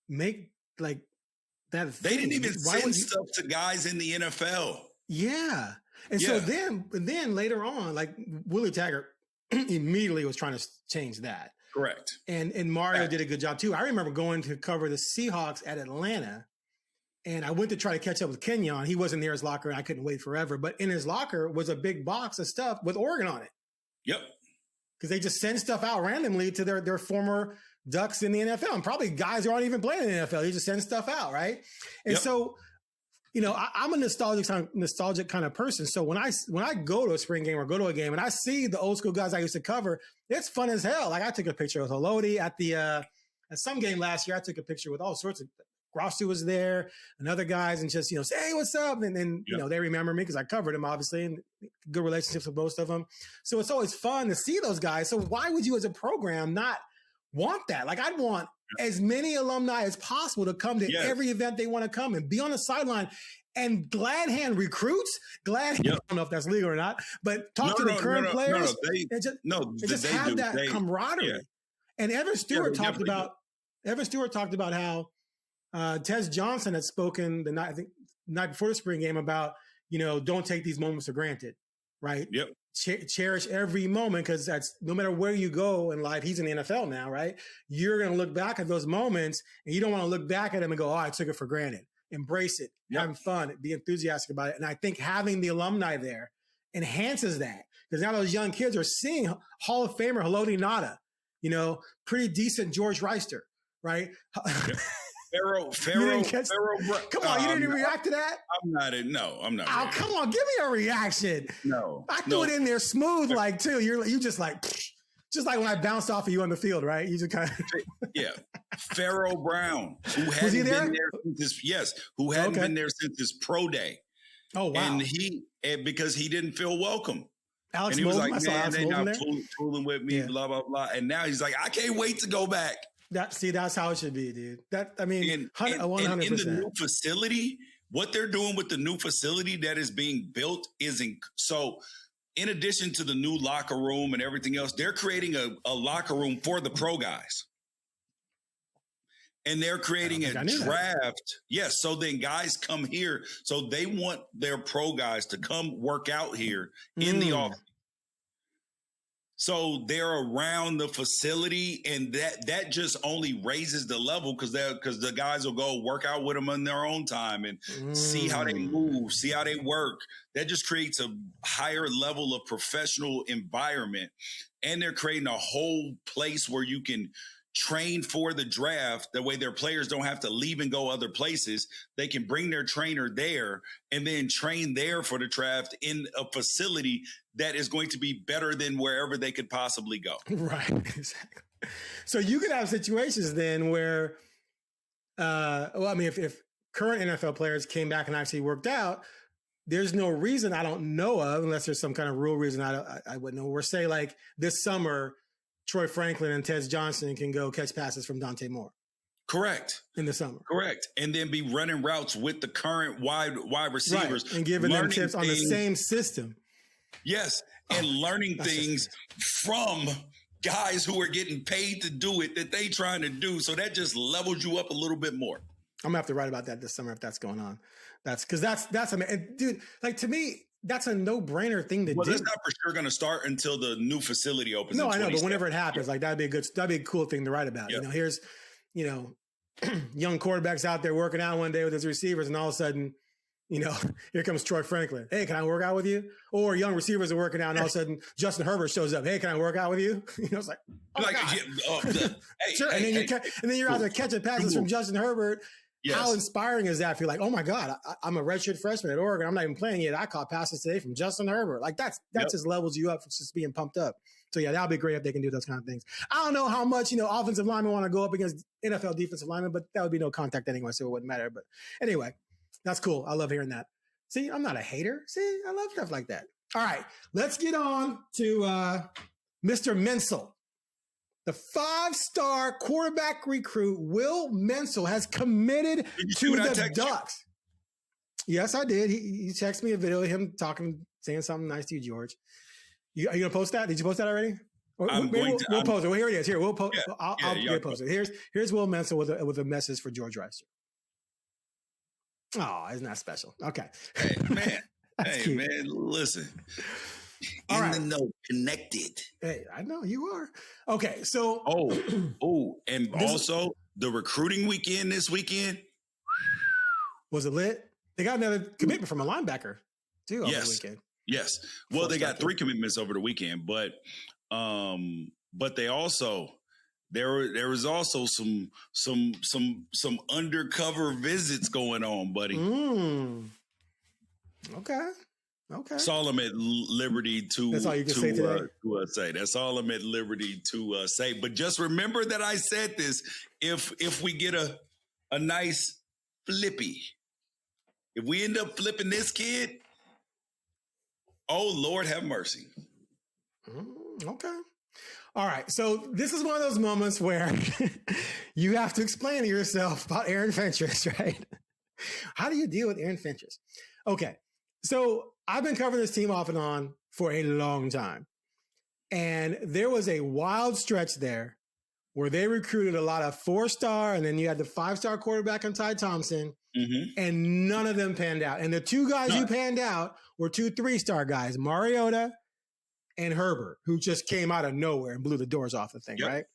make like that? They didn't even send stuff to guys in the NFL. Yeah. And so then later on, like, Willie Taggart immediately was trying to change that. Correct. And Mario did a good job too. I remember going to cover the Seahawks at Atlanta, and I went to try to catch up with Kenyon. He wasn't near his locker, and I couldn't wait forever. But in his locker was a big box of stuff with Oregon on it. Yep. Because they just send stuff out randomly to their former Ducks in the NFL. And probably guys who aren't even playing in the NFL. They just send stuff out, right? And so, I'm a nostalgic kind of person. So when I go to a spring game or go to a game and I see the old school guys I used to cover, it's fun as hell. Like, I took a picture with Haloti at some game last year. I took a picture with all sorts of Grossu was there and other guys, and just, say, hey, what's up? And then, they remember me because I covered them, obviously, and good relationships with most of them. So it's always fun to see those guys. So why would you as a program not want that? Like, I'd want as many alumni as possible to come to every event they want to come and be on the sideline. And glad hand recruits, I don't know if that's legal or not, but talk to the current players and just have that camaraderie. Yeah. And Evan Stewart talked about how Tez Johnson had spoken the night before the spring game about, don't take these moments for granted, right? Yep. Cherish every moment, because that's, no matter where you go in life, he's in the NFL now, right? You're going to look back at those moments, and you don't want to look back at them and go, oh, I took it for granted. Embrace it, having fun, be enthusiastic about it. And I think having the alumni there enhances that, because now those young kids are seeing Hall of Famer Haloti Ngata, pretty decent George Wrighster, right? Yep. Pharaoh. Come on, you didn't even react to that? I'm not. Oh, come on, give me a reaction. No, I threw it in there smooth, like, too. You just like when I bounced off of you on the field, right? You just kind of Pharaoh Brown, who hadn't been there since his pro day. Oh wow! And because he didn't feel welcome. Alex and he was Molden, like, man, they not fooling with me, blah blah blah. And now he's like, I can't wait to go back. That's how it should be, dude. 100%. And in the new facility, what they're doing with the new facility that is being built so in addition to the new locker room and everything else, they're creating a locker room for the pro guys. And they're creating a draft. Yes. So then guys come here. So they want their pro guys to come work out here in the office. So they're around the facility, and that just only raises the level, because the guys will go work out with them in their own time and see how they move, see how they work. That just creates a higher level of professional environment. And they're creating a whole place where you can train for the draft. That way their players don't have to leave and go other places. They can bring their trainer there and then train there for the draft in a facility that is going to be better than wherever they could possibly go. Right. Exactly. So you could have situations then where, if current NFL players came back and actually worked out, there's no reason I don't know of, unless there's some kind of real reason I wouldn't know, where, say, like this summer, Troy Franklin and Tez Johnson can go catch passes from Dante Moore. Correct. In the summer. Correct. And then be running routes with the current wide receivers. Right. And giving them tips on the same system. Yes, and learning things from guys who are getting paid to do it that they trying to do. So that just levels you up a little bit more. I'm gonna have to write about that this summer if that's going on. That's dude, like to me, that's a no-brainer thing to do. Well, that's not for sure going to start until the new facility opens. No, I know, but whenever it happens, like that'd be a cool thing to write about. Yep. Here's, young quarterbacks out there working out one day with his receivers, and all of a sudden, here comes Troy Franklin. Hey, can I work out with you? Or young receivers are working out, and all of a sudden Justin Herbert shows up. Hey, can I work out with you? It's like, sure. And then you're out there catching passes from Justin Herbert. Yes. How inspiring is that? If you're like, oh my God, I'm a redshirt freshman at Oregon. I'm not even playing yet. I caught passes today from Justin Herbert. Like that just levels you up for just being pumped up. So yeah, that'll be great if they can do those kind of things. I don't know how much, offensive linemen want to go up against NFL defensive linemen, but that would be no contact anyway, so it wouldn't matter. But anyway, that's cool. I love hearing that. See, I'm not a hater. See, I love stuff like that. All right, let's get on to Mr. Mencl. The 5-star quarterback recruit, Will Mencl, has committed to the Ducks. Yes, I did. He texted me a video of him saying something nice to you, George. Are you going to post that? Did you post that already? We'll post it. Well, here it is. Here, we'll post. Yeah, I'll get posted. Here's Will Mencl with a message for George Wrighster. Oh, isn't that special? Okay. Hey, man. Hey, man, listen. In the know, connected. Hey, I know you are. Okay, so and also the recruiting weekend this weekend. Was it lit? They got another commitment from a linebacker too over the weekend. Yes. Well, they got 3 commitments over the weekend, but they also there was also some undercover visits going on, buddy. Okay. That's all I'm at liberty to. That's all you can say today. Say. That's all I'm at liberty to say. But just remember that I said this. If we get a nice flippy, if we end up flipping this kid, oh Lord, have mercy. Okay. All right. So this is one of those moments where you have to explain to yourself about Aaron Fentress, right? How do you deal with Aaron Fentress? Okay. So I've been covering this team off and on for a long time. And there was a wild stretch there where they recruited a lot of 4-star, and then you had the 5-star quarterback on Ty Thompson, and none of them panned out. And the 2 guys who panned out were 2 3-star guys, Mariota and Herbert, who just came out of nowhere and blew the doors off the thing, right?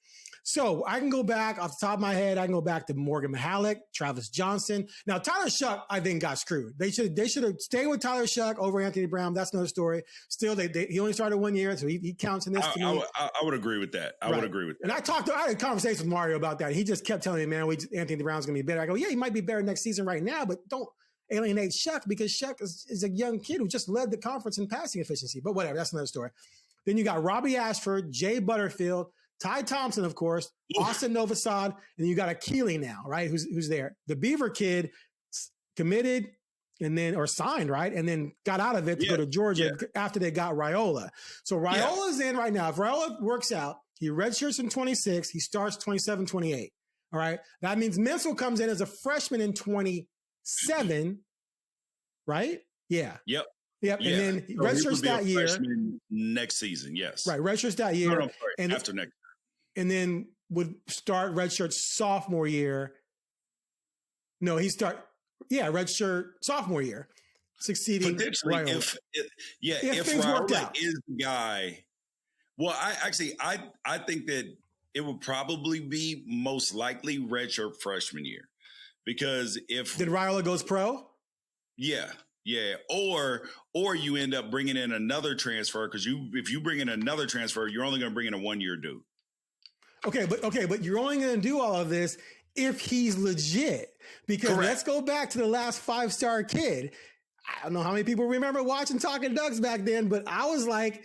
So I can go back off the top of my head. I can go back to Morgan Mahalik, Travis Johnson. Now, Tyler Shuck, I think, got screwed. They should have stayed with Tyler Shuck over Anthony Brown. That's another story. Still, he only started 1 year, so he counts in this. I would agree with that. I would agree with that. And I had a conversation with Mario about that. He just kept telling me, man, Anthony Brown's going to be better. I go, yeah, he might be better next season right now, but don't alienate Shuck because Shuck is a young kid who just led the conference in passing efficiency. But whatever, that's another story. Then you got Robbie Ashford, Jay Butterfield, Ty Thompson, of course, Austin Novosad, and you got Akili now, right? Who's there? The Beaver kid committed or signed, right? And then got out of it to go to Georgia after they got Raiola. So Raiola's in right now. If Raiola works out, he redshirts in 26, he starts 27, 28. All right. That means Mencl comes in as a freshman in 27, right? Yeah. Yep. Yeah. And then redshirts that year. Next season, yes. Right. Redshirts that year. No, sorry, after next. And then would start redshirt sophomore year. No, redshirt sophomore year, succeeding. Potentially, if things worked out, is the guy. Well, I think that it would probably be most likely redshirt freshman year, because if Raiola goes pro, or you end up bringing in another transfer because if you bring in another transfer, you're only going to bring in a 1-year dude. Okay, but you're only going to do all of this if he's legit. Because let's go back to the last 5-star kid. I don't know how many people remember watching Talking Ducks back then, but I was like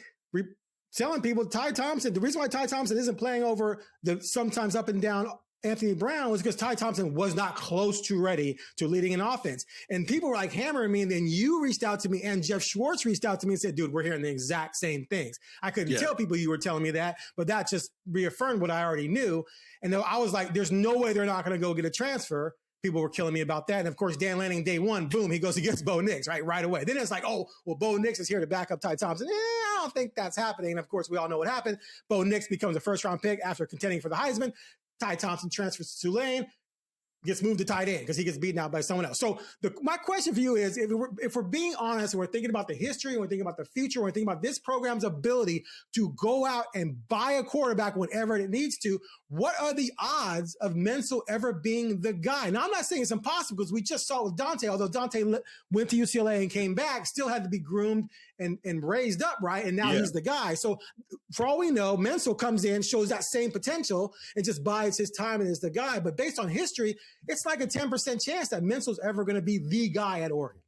telling people Ty Thompson, the reason why Ty Thompson isn't playing over the sometimes up and down Anthony Brown was because Ty Thompson was not close to ready to leading an offense. And people were like hammering me. And then you reached out to me and Jeff Schwartz reached out to me and said, dude, we're hearing the exact same things. I couldn't tell people you were telling me that, but that just reaffirmed what I already knew. And I was like, there's no way they're not going to go get a transfer people were killing me about that. And of course, Dan Lanning, day one, boom, he goes against Bo Nix, right away. Then it's like, oh, well, Bo Nix is here to back up Ty Thompson. I don't think that's happening. And of course, we all know what happened. Bo Nix becomes a first-round pick after contending for the Heisman. Ty Thompson transfers to Tulane, gets moved to tight end because he gets beaten out by someone else. So my question for you is, if we're being honest and we're thinking about the history and we're thinking about the future, and we're thinking about this program's ability to go out and buy a quarterback whenever it needs to, what are the odds of Mencl ever being the guy? Now, I'm not saying it's impossible because we just saw with Dante, although Dante went to UCLA and came back, still had to be groomed and raised up, right? And now he's the guy. So for all we know, Mencl comes in, shows that same potential and just bides his time and is the guy. But based on history, it's like a 10% chance that Mencl's ever going to be the guy at Oregon.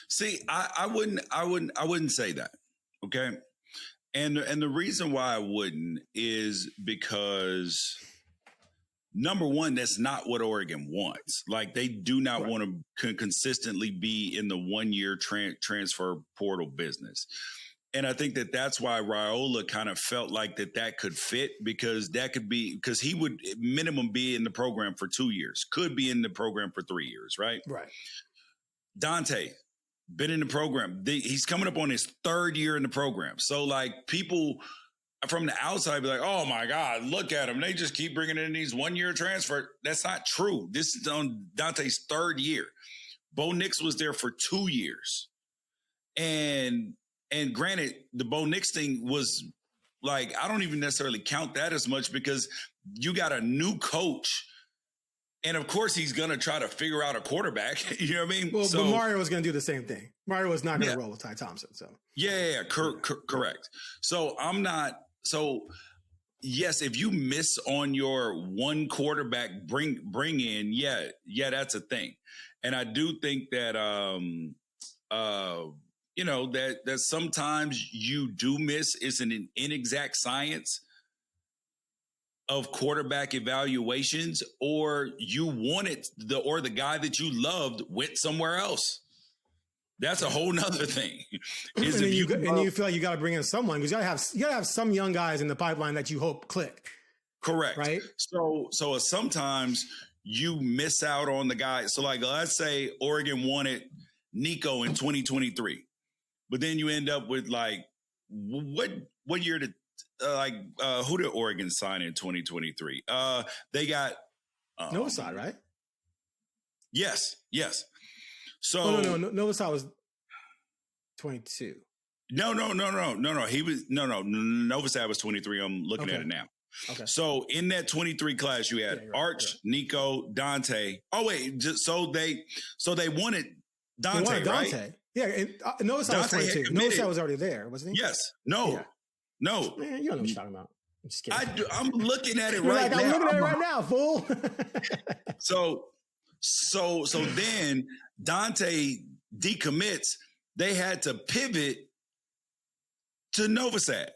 See, I wouldn't say that. Okay. And the reason why I wouldn't is because, number one, that's not what Oregon wants. Like, they do not want to consistently be in the 1 year transfer portal business. And I think that's why Raiola kind of felt like that could fit, because because he would minimum be in the program for 2 years, could be in the program for 3 years, right? Right. Dante, been in the program. He's coming up on his third year in the program. So, like, people from the outside be like, oh my God, look at them. They just keep bringing in these 1 year transfer. That's not true. This is on Dante's third year. Bo Nix was there for 2 years. And granted, the Bo Nix thing was like, I don't even necessarily count that as much because you got a new coach. And of course, he's going to try to figure out a quarterback. You know what I mean? Well, but Mario was going to do the same thing. Mario was not going to roll with Ty Thompson. So correct. So I'm not. So yes, if you miss on your one quarterback bring in, that's a thing. And I do think that that sometimes you do miss. It's an inexact science of quarterback evaluations, or you wanted the guy that you loved went somewhere else. That's a whole nother thing. And you feel like you got to bring in someone, because you gotta have some young guys in the pipeline that you hope click. Correct. Right. So sometimes you miss out on the guy. So, like, let's say Oregon wanted Nico in 2023, but then you end up with, like, what year did who did Oregon sign in 2023? They got Novosad, right? Yes. So Novosad was 22. No. He was Novosad was 23. I'm looking at it now. Okay. So in that 23 class, you had Arch, Nico, Dante. Oh wait, so they wanted Dante, right? Yeah, Novosad was 22. Novosad was already there, wasn't he? Yes. No. Yeah. No. Man, you don't know what you're talking about. I'm just kidding. I'm looking at it right now. I'm looking at it right now, fool. So then Dante decommits. They had to pivot to Novosad.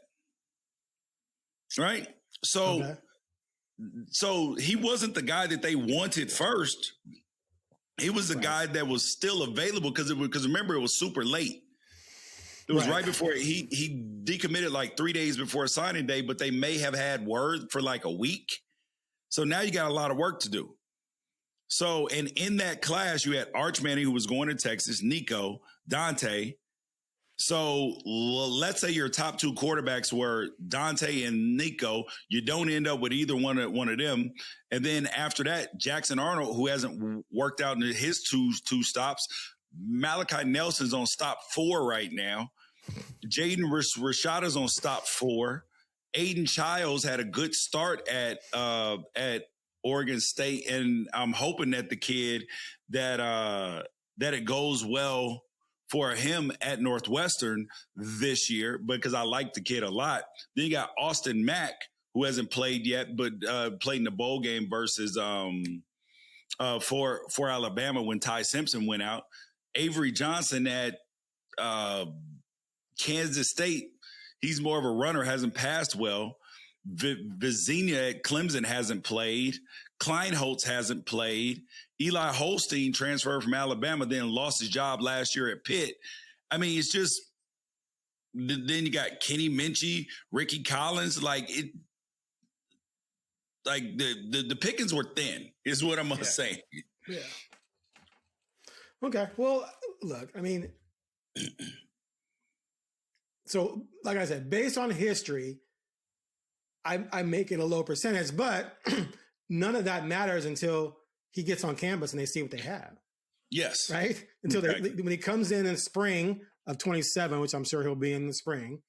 Right? So he wasn't the guy that they wanted first. He was the guy that was still available because remember, it was super late. It was right before he decommitted, like 3 days before signing day, but they may have had word for like a week. So now you got a lot of work to do. So, and in that class, you had Arch Manning, who was going to Texas, Nico, Dante. So let's say your top two quarterbacks were Dante and Nico. You don't end up with either one of them. And then after that, Jackson Arnold, who hasn't worked out in his two stops. Malachi Nelson's on stop 4 right now. Jaden Rashada's on stop 4. Aiden Childs had a good start at Oregon State, and I'm hoping that the kid that it goes well for him at Northwestern this year, because I like the kid a lot. Then you got Austin Mack, who hasn't played yet, but played in the bowl game versus for Alabama when Ty Simpson went out. Avery Johnson at Kansas State, he's more of a runner, hasn't passed well. Vizina at Clemson hasn't played. Kleinholtz hasn't played. Eli Holstein transferred from Alabama, then lost his job last year at Pitt. I mean, it's just, then you got Kenny Minchie, Ricky Collins. Like the pickings were thin, is what I'm going to say. Yeah. Okay. Well, look, I mean, so like I said, based on history, I make it a low percentage, but none of that matters until he gets on campus and they see what they have. Yes. Right? Until when he comes in spring of 27, which I'm sure he'll be in the spring,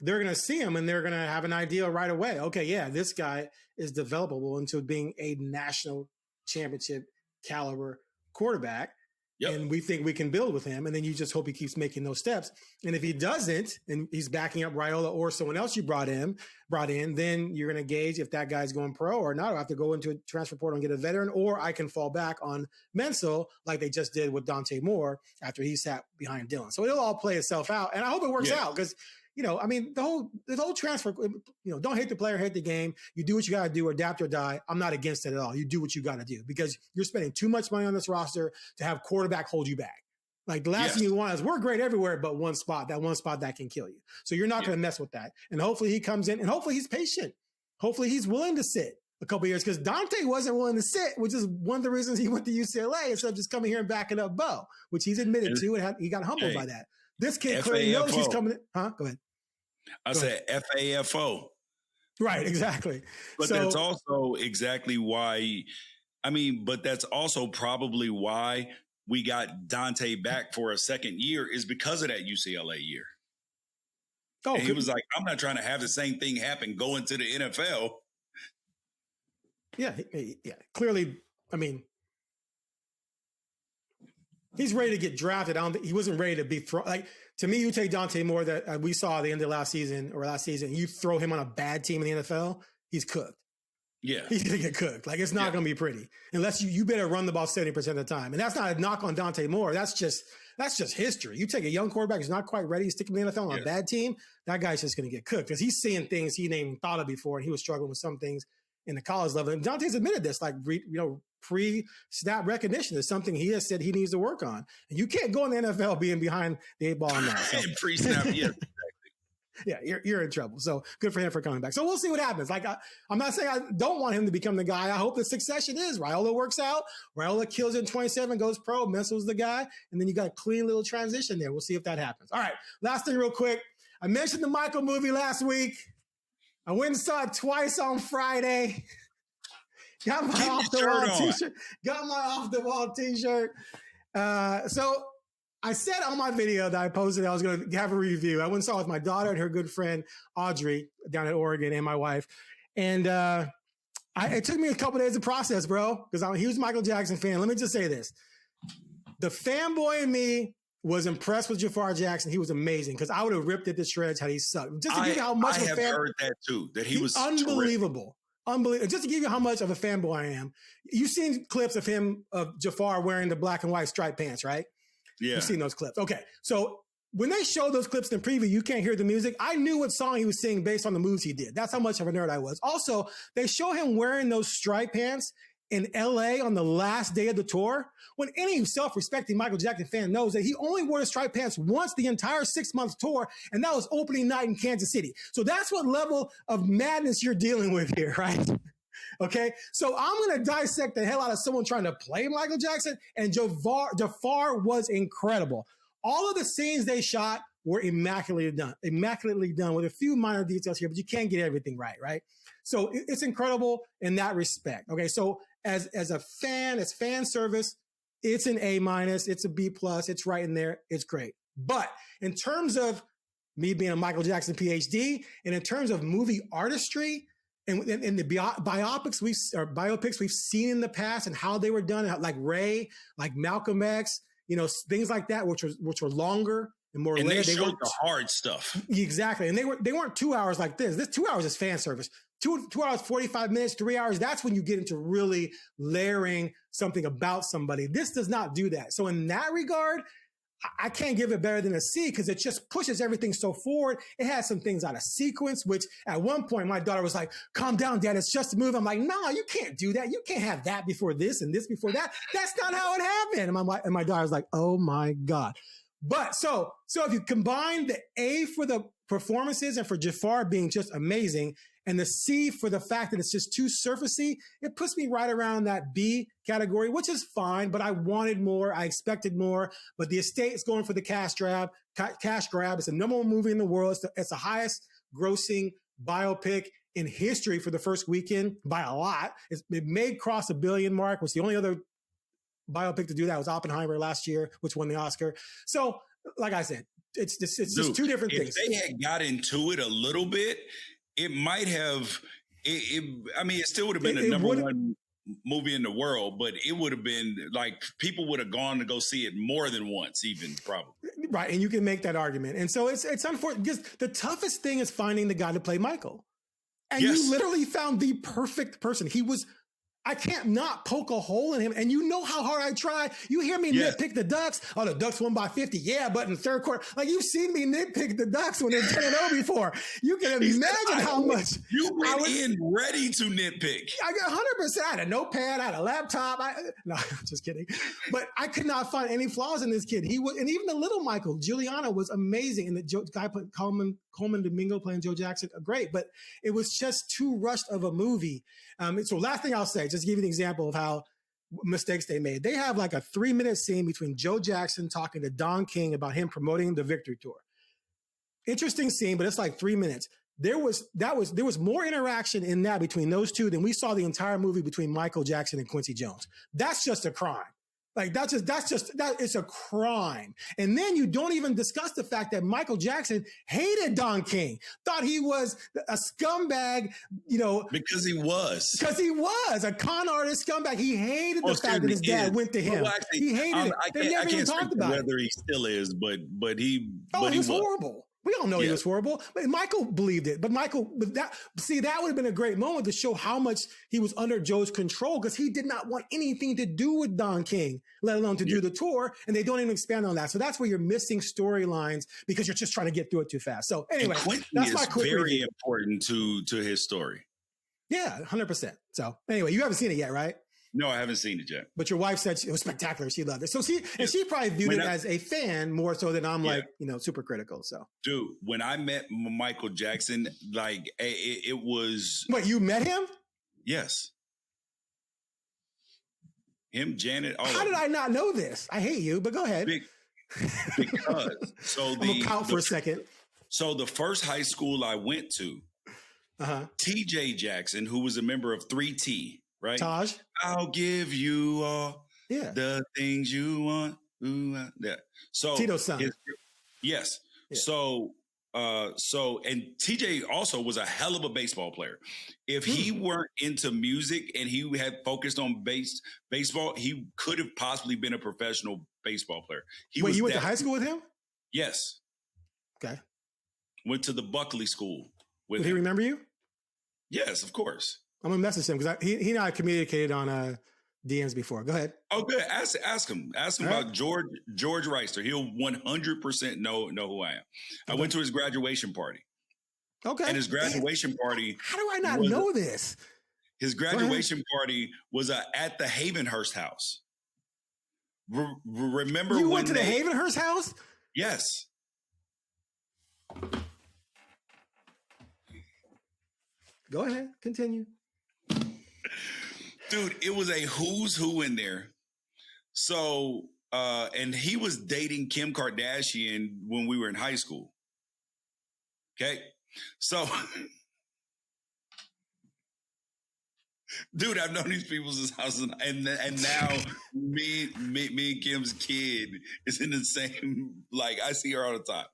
they're going to see him and they're going to have an idea right away. Okay, yeah, this guy is developable into being a national championship caliber quarterback. Yep. And we think we can build with him. And then you just hope he keeps making those steps. And if he doesn't, and he's backing up Raiola or someone else you brought in, then you're going to gauge if that guy's going pro or not. I'll have to go into a transfer portal and get a veteran, or I can fall back on Mencl like they just did with Dante Moore after he sat behind Dylan. So it'll all play itself out. And I hope it works out because, I mean, the whole transfer, don't hate the player, hate the game. You do what you got to do, adapt or die. I'm not against it at all. You do what you got to do because you're spending too much money on this roster to have quarterback hold you back. Like the last thing you want is we're great everywhere, but one spot that can kill you. So you're not going to mess with that. And hopefully he comes in and hopefully he's patient. Hopefully he's willing to sit a couple of years because Dante wasn't willing to sit, which is one of the reasons he went to UCLA instead of just coming here and backing up Bo, which he's admitted to, and he got humbled by that. This kid clearly knows he's coming in. Huh? Go ahead. I said FAFO. Right, exactly. But that's also exactly why, but that's also probably why we got Dante back for a second year is because of that UCLA year. Oh, he was like, I'm not trying to have the same thing happen going to the NFL. Yeah, clearly, he's ready to get drafted. He wasn't ready to be thrown. Like, to me, you take Dante Moore that we saw at the end of last season, you throw him on a bad team in the NFL, he's cooked. Yeah. He's going to get cooked. Like, it's not going to be pretty unless you better run the ball 70% of the time. And that's not a knock on Dante Moore. That's just history. You take a young quarterback who's not quite ready, you stick him in the NFL on a bad team, that guy's just going to get cooked because he's seeing things he didn't even thought of before. And he was struggling with some things in the college level. And Dante's admitted this, like, pre-snap recognition is something he has said he needs to work on. And you can't go in the NFL being behind the 8 ball on that. So. Pre-snap, exactly. Yeah, you're in trouble. So good for him for coming back. So we'll see what happens. Like, I'm not saying I don't want him to become the guy. I hope the succession is Raiola works out. Raiola kills it in 27, goes pro. Mencl's the guy. And then you got a clean little transition there. We'll see if that happens. All right, last thing real quick. I mentioned the Michael movie last week. I went and saw it twice on Friday. Got my off the wall t-shirt. So I said on my video that I posted that I was going to have a review. I went and saw it with my daughter and her good friend Audrey down at Oregon and my wife. And it took me a couple of days to process, bro, because I'm a huge Michael Jackson fan. Let me just say this. The fanboy in me was impressed with Jafar Jackson. He was amazing because I would have ripped it to shreds had he sucked. Just to give you how much I have heard that too, that he was unbelievable. Unbelievable. Just to give you how much of a fanboy I am. You've seen clips of Jafar wearing the black and white striped pants, right? Yeah. You've seen those clips. Okay. So when they show those clips in preview, you can't hear the music. I knew what song he was singing based on the moves he did. That's how much of a nerd I was. Also, they show him wearing those striped pants in LA on the last day of the tour, when any self-respecting Michael Jackson fan knows that he only wore the striped pants once the entire 6-month tour, and that was opening night in Kansas City. So that's what level of madness you're dealing with here, right? Okay, so I'm going to dissect the hell out of someone trying to play Michael Jackson, and Jafar was incredible. All of the scenes they shot were immaculately done with a few minor details here, but you can't get everything right? So it's incredible in that respect. Okay, so as a fan, as fan service, it's an A-, it's a B+, it's right in there, it's great. But in terms of me being a Michael Jackson PhD, and in terms of movie artistry, and the biopics we've seen in the past and how they were done, like Ray, like Malcolm X, things like that, which were longer and more and layered. They showed the hard stuff. Exactly. And they weren't 2 hours like this. This 2 hours is fan service. 2 hours, 45 minutes, 3 hours. That's when you get into really layering something about somebody. This does not do that. So in that regard, I can't give it better than a C because it just pushes everything so forward. It has some things out of sequence, which at one point my daughter was like, calm down, Dad, it's just a movie. I'm like, no, you can't do that. You can't have that before this and this before that. That's not how it happened. And my daughter was like, oh my God. But so if you combine the A for the performances and for Jafar being just amazing, and the C for the fact that it's just too surfacey, it puts me right around that B category, which is fine, but I wanted more. I expected more, but the estate is going for the cash grab. It's the number one movie in the world. It's the highest grossing biopic in history for the first weekend by a lot. It may cross $1 billion mark, which the only other biopic to do that was Oppenheimer last year, which won the Oscar. So, like I said, it's just two different things. If they had got into it a little bit, it might have. It still would have been the number one movie in the world, but it would have been like people would have gone to go see it more than once, even probably. Right, and you can make that argument. And so it's unfortunate because the toughest thing is finding the guy to play Michael, and you literally found the perfect person. I can't not poke a hole in him. And you know how hard I try. You hear me nitpick the Ducks. Oh, the Ducks won by 50. Yeah, but in the third quarter, like you've seen me nitpick the Ducks when they're 10-0 before. You can imagine how much. You went in ready to nitpick. I got 100%. I had a notepad. I had a laptop. No, I'm just kidding. But I could not find any flaws in this kid. And even the little Michael, Giuliano was amazing. And the guy put Coleman Domingo playing Joe Jackson, great. But it was just too rushed of a movie. So last thing I'll say, just to give you an example of how mistakes they made. They have like a 3-minute scene between Joe Jackson talking to Don King about him promoting the Victory Tour. Interesting scene, but it's like 3 minutes. There was more interaction in that between those two than we saw the entire movie between Michael Jackson and Quincy Jones. That's just a crime. Like it's a crime. And then you don't even discuss the fact that Michael Jackson hated Don King, thought he was a scumbag, because he was a con artist scumbag. He hated the fact that his dad went to him. Well, actually, he hated it. They never even talked about it. Whether he still is, but he was horrible. We all know he was horrible, but Michael believed it. But that would have been a great moment to show how much he was under Joe's control because he did not want anything to do with Don King, let alone to do the tour. And they don't even expand on that. So that's where you're missing storylines because you're just trying to get through it too fast. So anyway, that's my quick very review. Important to his story. Yeah, 100%. So anyway, you haven't seen it yet, right? No, I haven't seen it yet. But your wife said it was spectacular. She loved it. So she probably viewed it as a fan more so than I'm super critical. So, dude, when I met Michael Jackson, like it was. What, you met him? Yes. Him, Janet. How did I not know this? I hate you, but go ahead. Because I'm gonna count for a second. So the first high school I went to, TJ Jackson, who was a member of 3T. Right? Taj. I'll give you all the things you want. Ooh, yeah. So Tito's son. Yes. Yeah. So and TJ also was a hell of a baseball player. If he weren't into music and he had focused on baseball, he could have possibly been a professional baseball player. You went to high school with him? Yes. Okay. Went to the Buckley School with him. Did he remember you? Yes, of course. I'm gonna message him because he and I communicated on DMs before. Go ahead. Oh, good. Ask him. Ask him about George Wrighster. He'll 100% know who I am. I went to his graduation party. Okay. And his graduation party. How do I not know this? His graduation party was at the Havenhurst house. Remember you went to the Havenhurst house? Yes. Go ahead. Continue. Dude, it was a who's who in there. So, and he was dating Kim Kardashian when we were in high school. Okay. So, dude, I've known these people since I was and now me and Kim's kid is in the same, like, I see her all the time.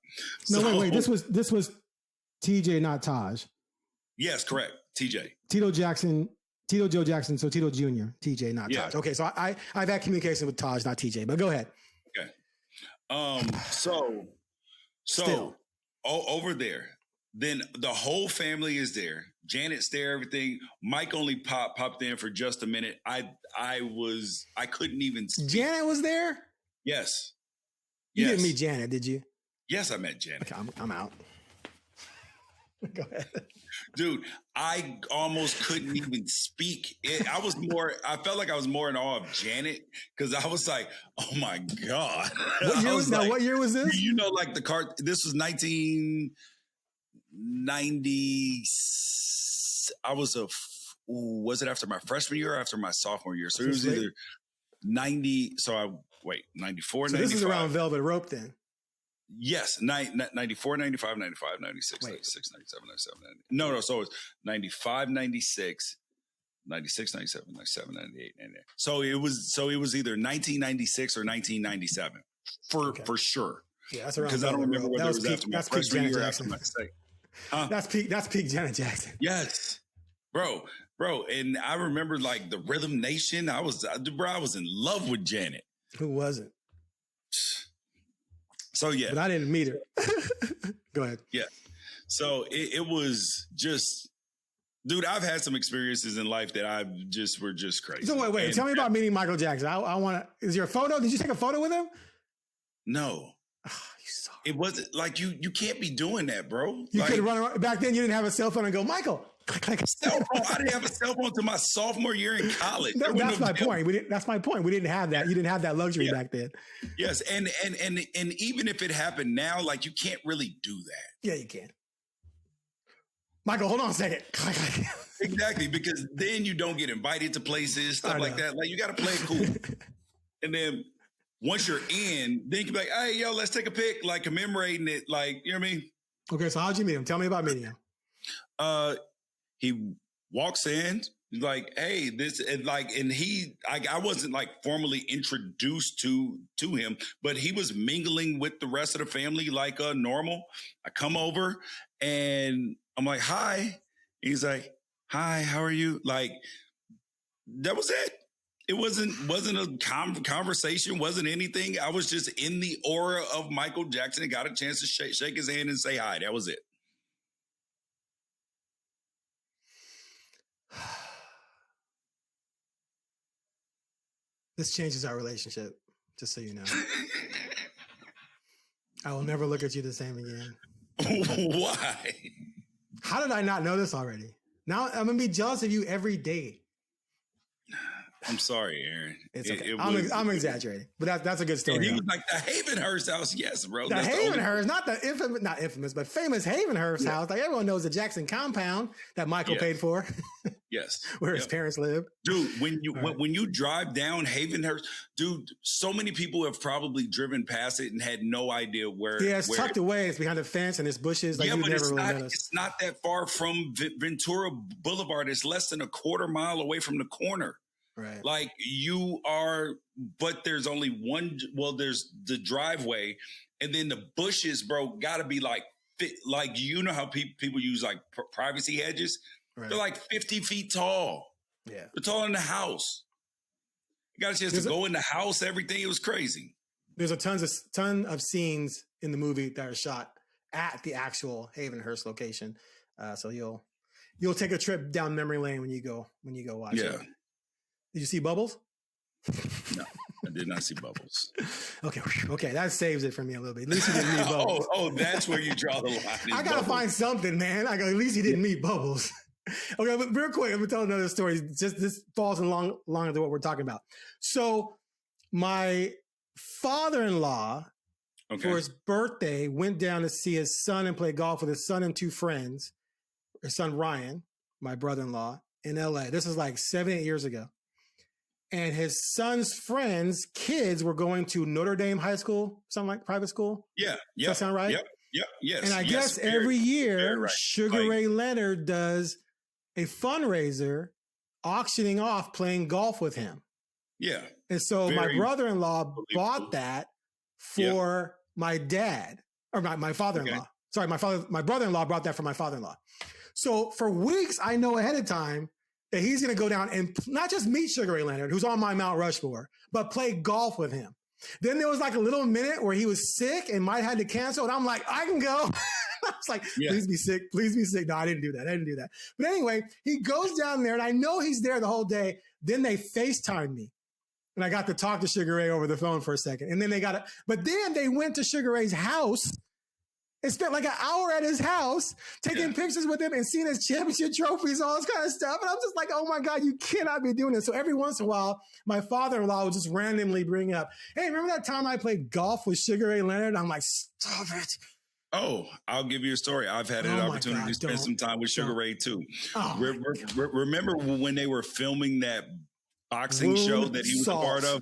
No, wait. This was TJ, not Taj. Yes, correct. TJ. Tito Joe Jackson, so Tito Jr., TJ, not Taj. Okay, so I've had communication with Taj, not TJ, but go ahead. Okay. So over there, then the whole family is there. Janet's there, everything. Mike only popped in for just a minute. I couldn't even speak. Janet was there? Yes. You didn't meet Janet, did you? Yes, I met Janet. Okay, I'm out. Go ahead. Dude, I almost couldn't even speak. I felt like I was more in awe of Janet because I was like, oh my God. What year was this? You know, like this was 1990. Was it after my freshman year or after my sophomore year? So it was either 90. 94, so 95. This is around Velvet Rope then. Yes, 94, 95, 95, 96, 96, 97, 97, 90. No. So it's 95, 96, 96, 97, 97, 98, 98. So it was either 1996 or 1997 for sure. Yeah, that's around. Because I don't remember whether it was after my freshman year or after my second. That's peak Janet Jackson. Yes, bro. And I remember like the Rhythm Nation. I was in love with Janet. Who wasn't? So yeah, but I didn't meet her. Go ahead. Yeah. So it was just, dude, I've had some experiences in life that were just crazy. So wait, tell me about meeting Michael Jackson. I want to. Is there a photo? Did you take a photo with him? No. It wasn't like you can't be doing that, bro. You could run around. Back then, you didn't have a cell phone and go, Michael. Cell phone. I didn't have a cell phone until my sophomore year in college. That's my point. That's my point. We didn't have that. You didn't have that luxury back then. Yes, and even if it happened now, like you can't really do that. Yeah, you can. Michael, hold on a second. Exactly, because then you don't get invited to places, stuff like that. Like you got to play it cool, and then. Once you're in, then you can be like, hey, yo, let's take a pic, like commemorating it. Like, you know what I mean? Okay, so how'd you meet him? Tell me about meeting him. He walks in, like, hey, this, and like, and I wasn't like formally introduced to him, but he was mingling with the rest of the family like normal. I come over and I'm like, hi. He's like, hi, how are you? Like, that was it. It wasn't a conversation, wasn't anything. I was just in the aura of Michael Jackson and got a chance to shake his hand and say hi. That was it. This changes our relationship, just so you know. I will never look at you the same again. Why? How did I not know this already? Now I'm going to be jealous of you every day. I'm sorry, Aaron. It's okay. I'm exaggerating, but that's a good story. And he was like the Havenhurst house. Yes, bro. The Havenhurst, not infamous, but famous Havenhurst house. Like everyone knows the Jackson compound that Michael paid for. Yes. Where his parents live. Dude, when you drive down Havenhurst, dude, so many people have probably driven past it and had no idea where. Yeah, it's tucked away. It's behind a fence and it's bushes. Like but it's not that far from Ventura Boulevard. It's less than a quarter mile away from the corner. Right. Like you are, but there's only one. Well, there's the driveway, and then the bushes, bro, got to be like you know how people use like privacy hedges. Right. They're like 50 feet tall. Yeah, they're taller than the house. You got a chance to go in the house. Everything. It was crazy. There's a ton of scenes in the movie that are shot at the actual Havenhurst location. So you'll take a trip down memory lane when you go watch it. Did you see Bubbles? No, I did not see Bubbles. Okay, that saves it for me a little bit. At least he didn't meet Bubbles. That's where you draw the line. I gotta find something, man. At least he didn't meet Bubbles. Okay, but real quick, I'm gonna tell another story. Just this falls along to what we're talking about. So, my father-in-law, for his birthday, went down to see his son and play golf with his son and two friends. His son Ryan, my brother-in-law, in LA. This is like 7-8 years ago. And his son's friends' kids were going to Notre Dame High School, something like private school. Yeah. Does that sound right? Yep. Yes. And I guess every year, Sugar Ray Leonard does a fundraiser auctioning off playing golf with him. Yeah. And so my brother-in-law bought that for my dad, or my father-in-law. Okay. Sorry, my brother-in-law brought that for my father-in-law. So for weeks, I know ahead of time that he's going to go down and not just meet Sugar Ray Leonard, who's on my Mount Rushmore, but play golf with him. Then there was like a little minute where he was sick and might have to cancel. And I'm like, I can go. I was like, please be sick. Please be sick. No, I didn't do that. But anyway, he goes down there and I know he's there the whole day. Then they FaceTime me. And I got to talk to Sugar Ray over the phone for a second. And then but then they went to Sugar Ray's house and spent like an hour at his house taking pictures with him and seeing his championship trophies, all this kind of stuff. And I'm just like, oh my God, you cannot be doing this. So every once in a while, my father-in-law would just randomly bring up, hey, remember that time I played golf with Sugar Ray Leonard? I'm like, stop it. Oh, I'll give you a story. I've had an opportunity to spend some time with Sugar Ray too. Oh, remember when they were filming that boxing show that he was a part of?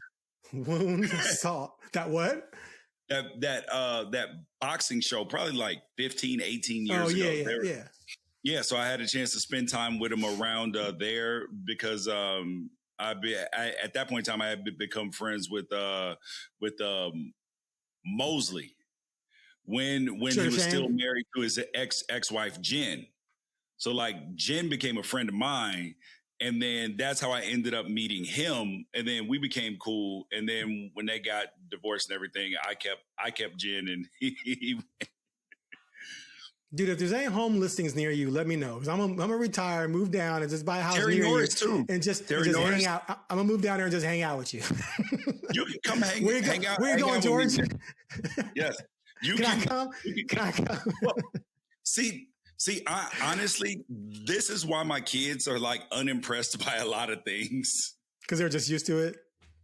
Wound salt. That what? That boxing show, probably like 15, 18 years ago. Yeah. So I had a chance to spend time with him around there because at that point in time I had become friends with Mosley when he was still married to his ex-wife Jen. So like Jen became a friend of mine. And then that's how I ended up meeting him. And then we became cool. And then when they got divorced and everything, I kept Jen and he Dude, if there's any home listings near you, let me know. Because I'm gonna retire, move down, and just buy a house Terry near Norris you. Too. And just Norris. hang out. I'm gonna move down there and just hang out with you. You can come hang out. Where you going, George? Yes. Can I come? Well, See, I honestly, this is why my kids are like unimpressed by a lot of things. Because they're just used to it?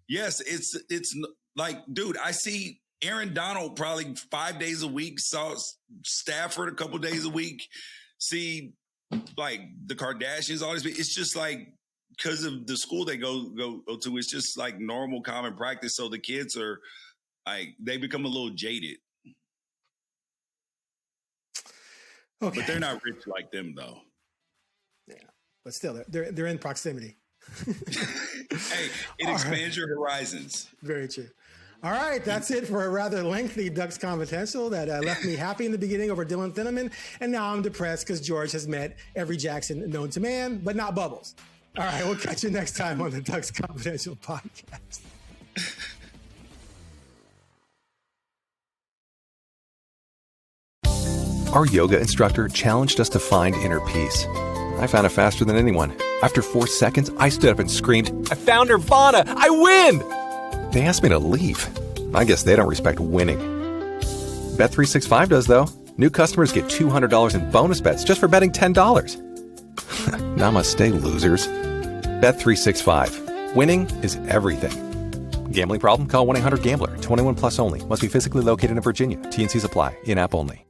Yes, it's like, dude, I see Aaron Donald probably 5 days a week, saw Stafford a couple days a week, see like the Kardashians, all this. It's just like, because of the school they go to, it's just like normal common practice. So the kids are like, they become a little jaded. Okay. But they're not rich like them, though. Yeah, but still, they're in proximity. Hey, it expands your horizons. Very true. All right, that's it for a rather lengthy Ducks Confidential that left me happy in the beginning over Dylan Thieneman, and now I'm depressed because George has met every Jackson known to man, but not Bubbles. All right, we'll catch you next time on the Ducks Confidential podcast. Our yoga instructor challenged us to find inner peace. I found it faster than anyone. After 4 seconds, I stood up and screamed, I found Nirvana! I win! They asked me to leave. I guess they don't respect winning. Bet365 does, though. New customers get $200 in bonus bets just for betting $10. Namaste, losers. Bet365. Winning is everything. Gambling problem? Call 1-800-GAMBLER. 21 plus only. Must be physically located in Virginia. T&Cs apply. In-app only.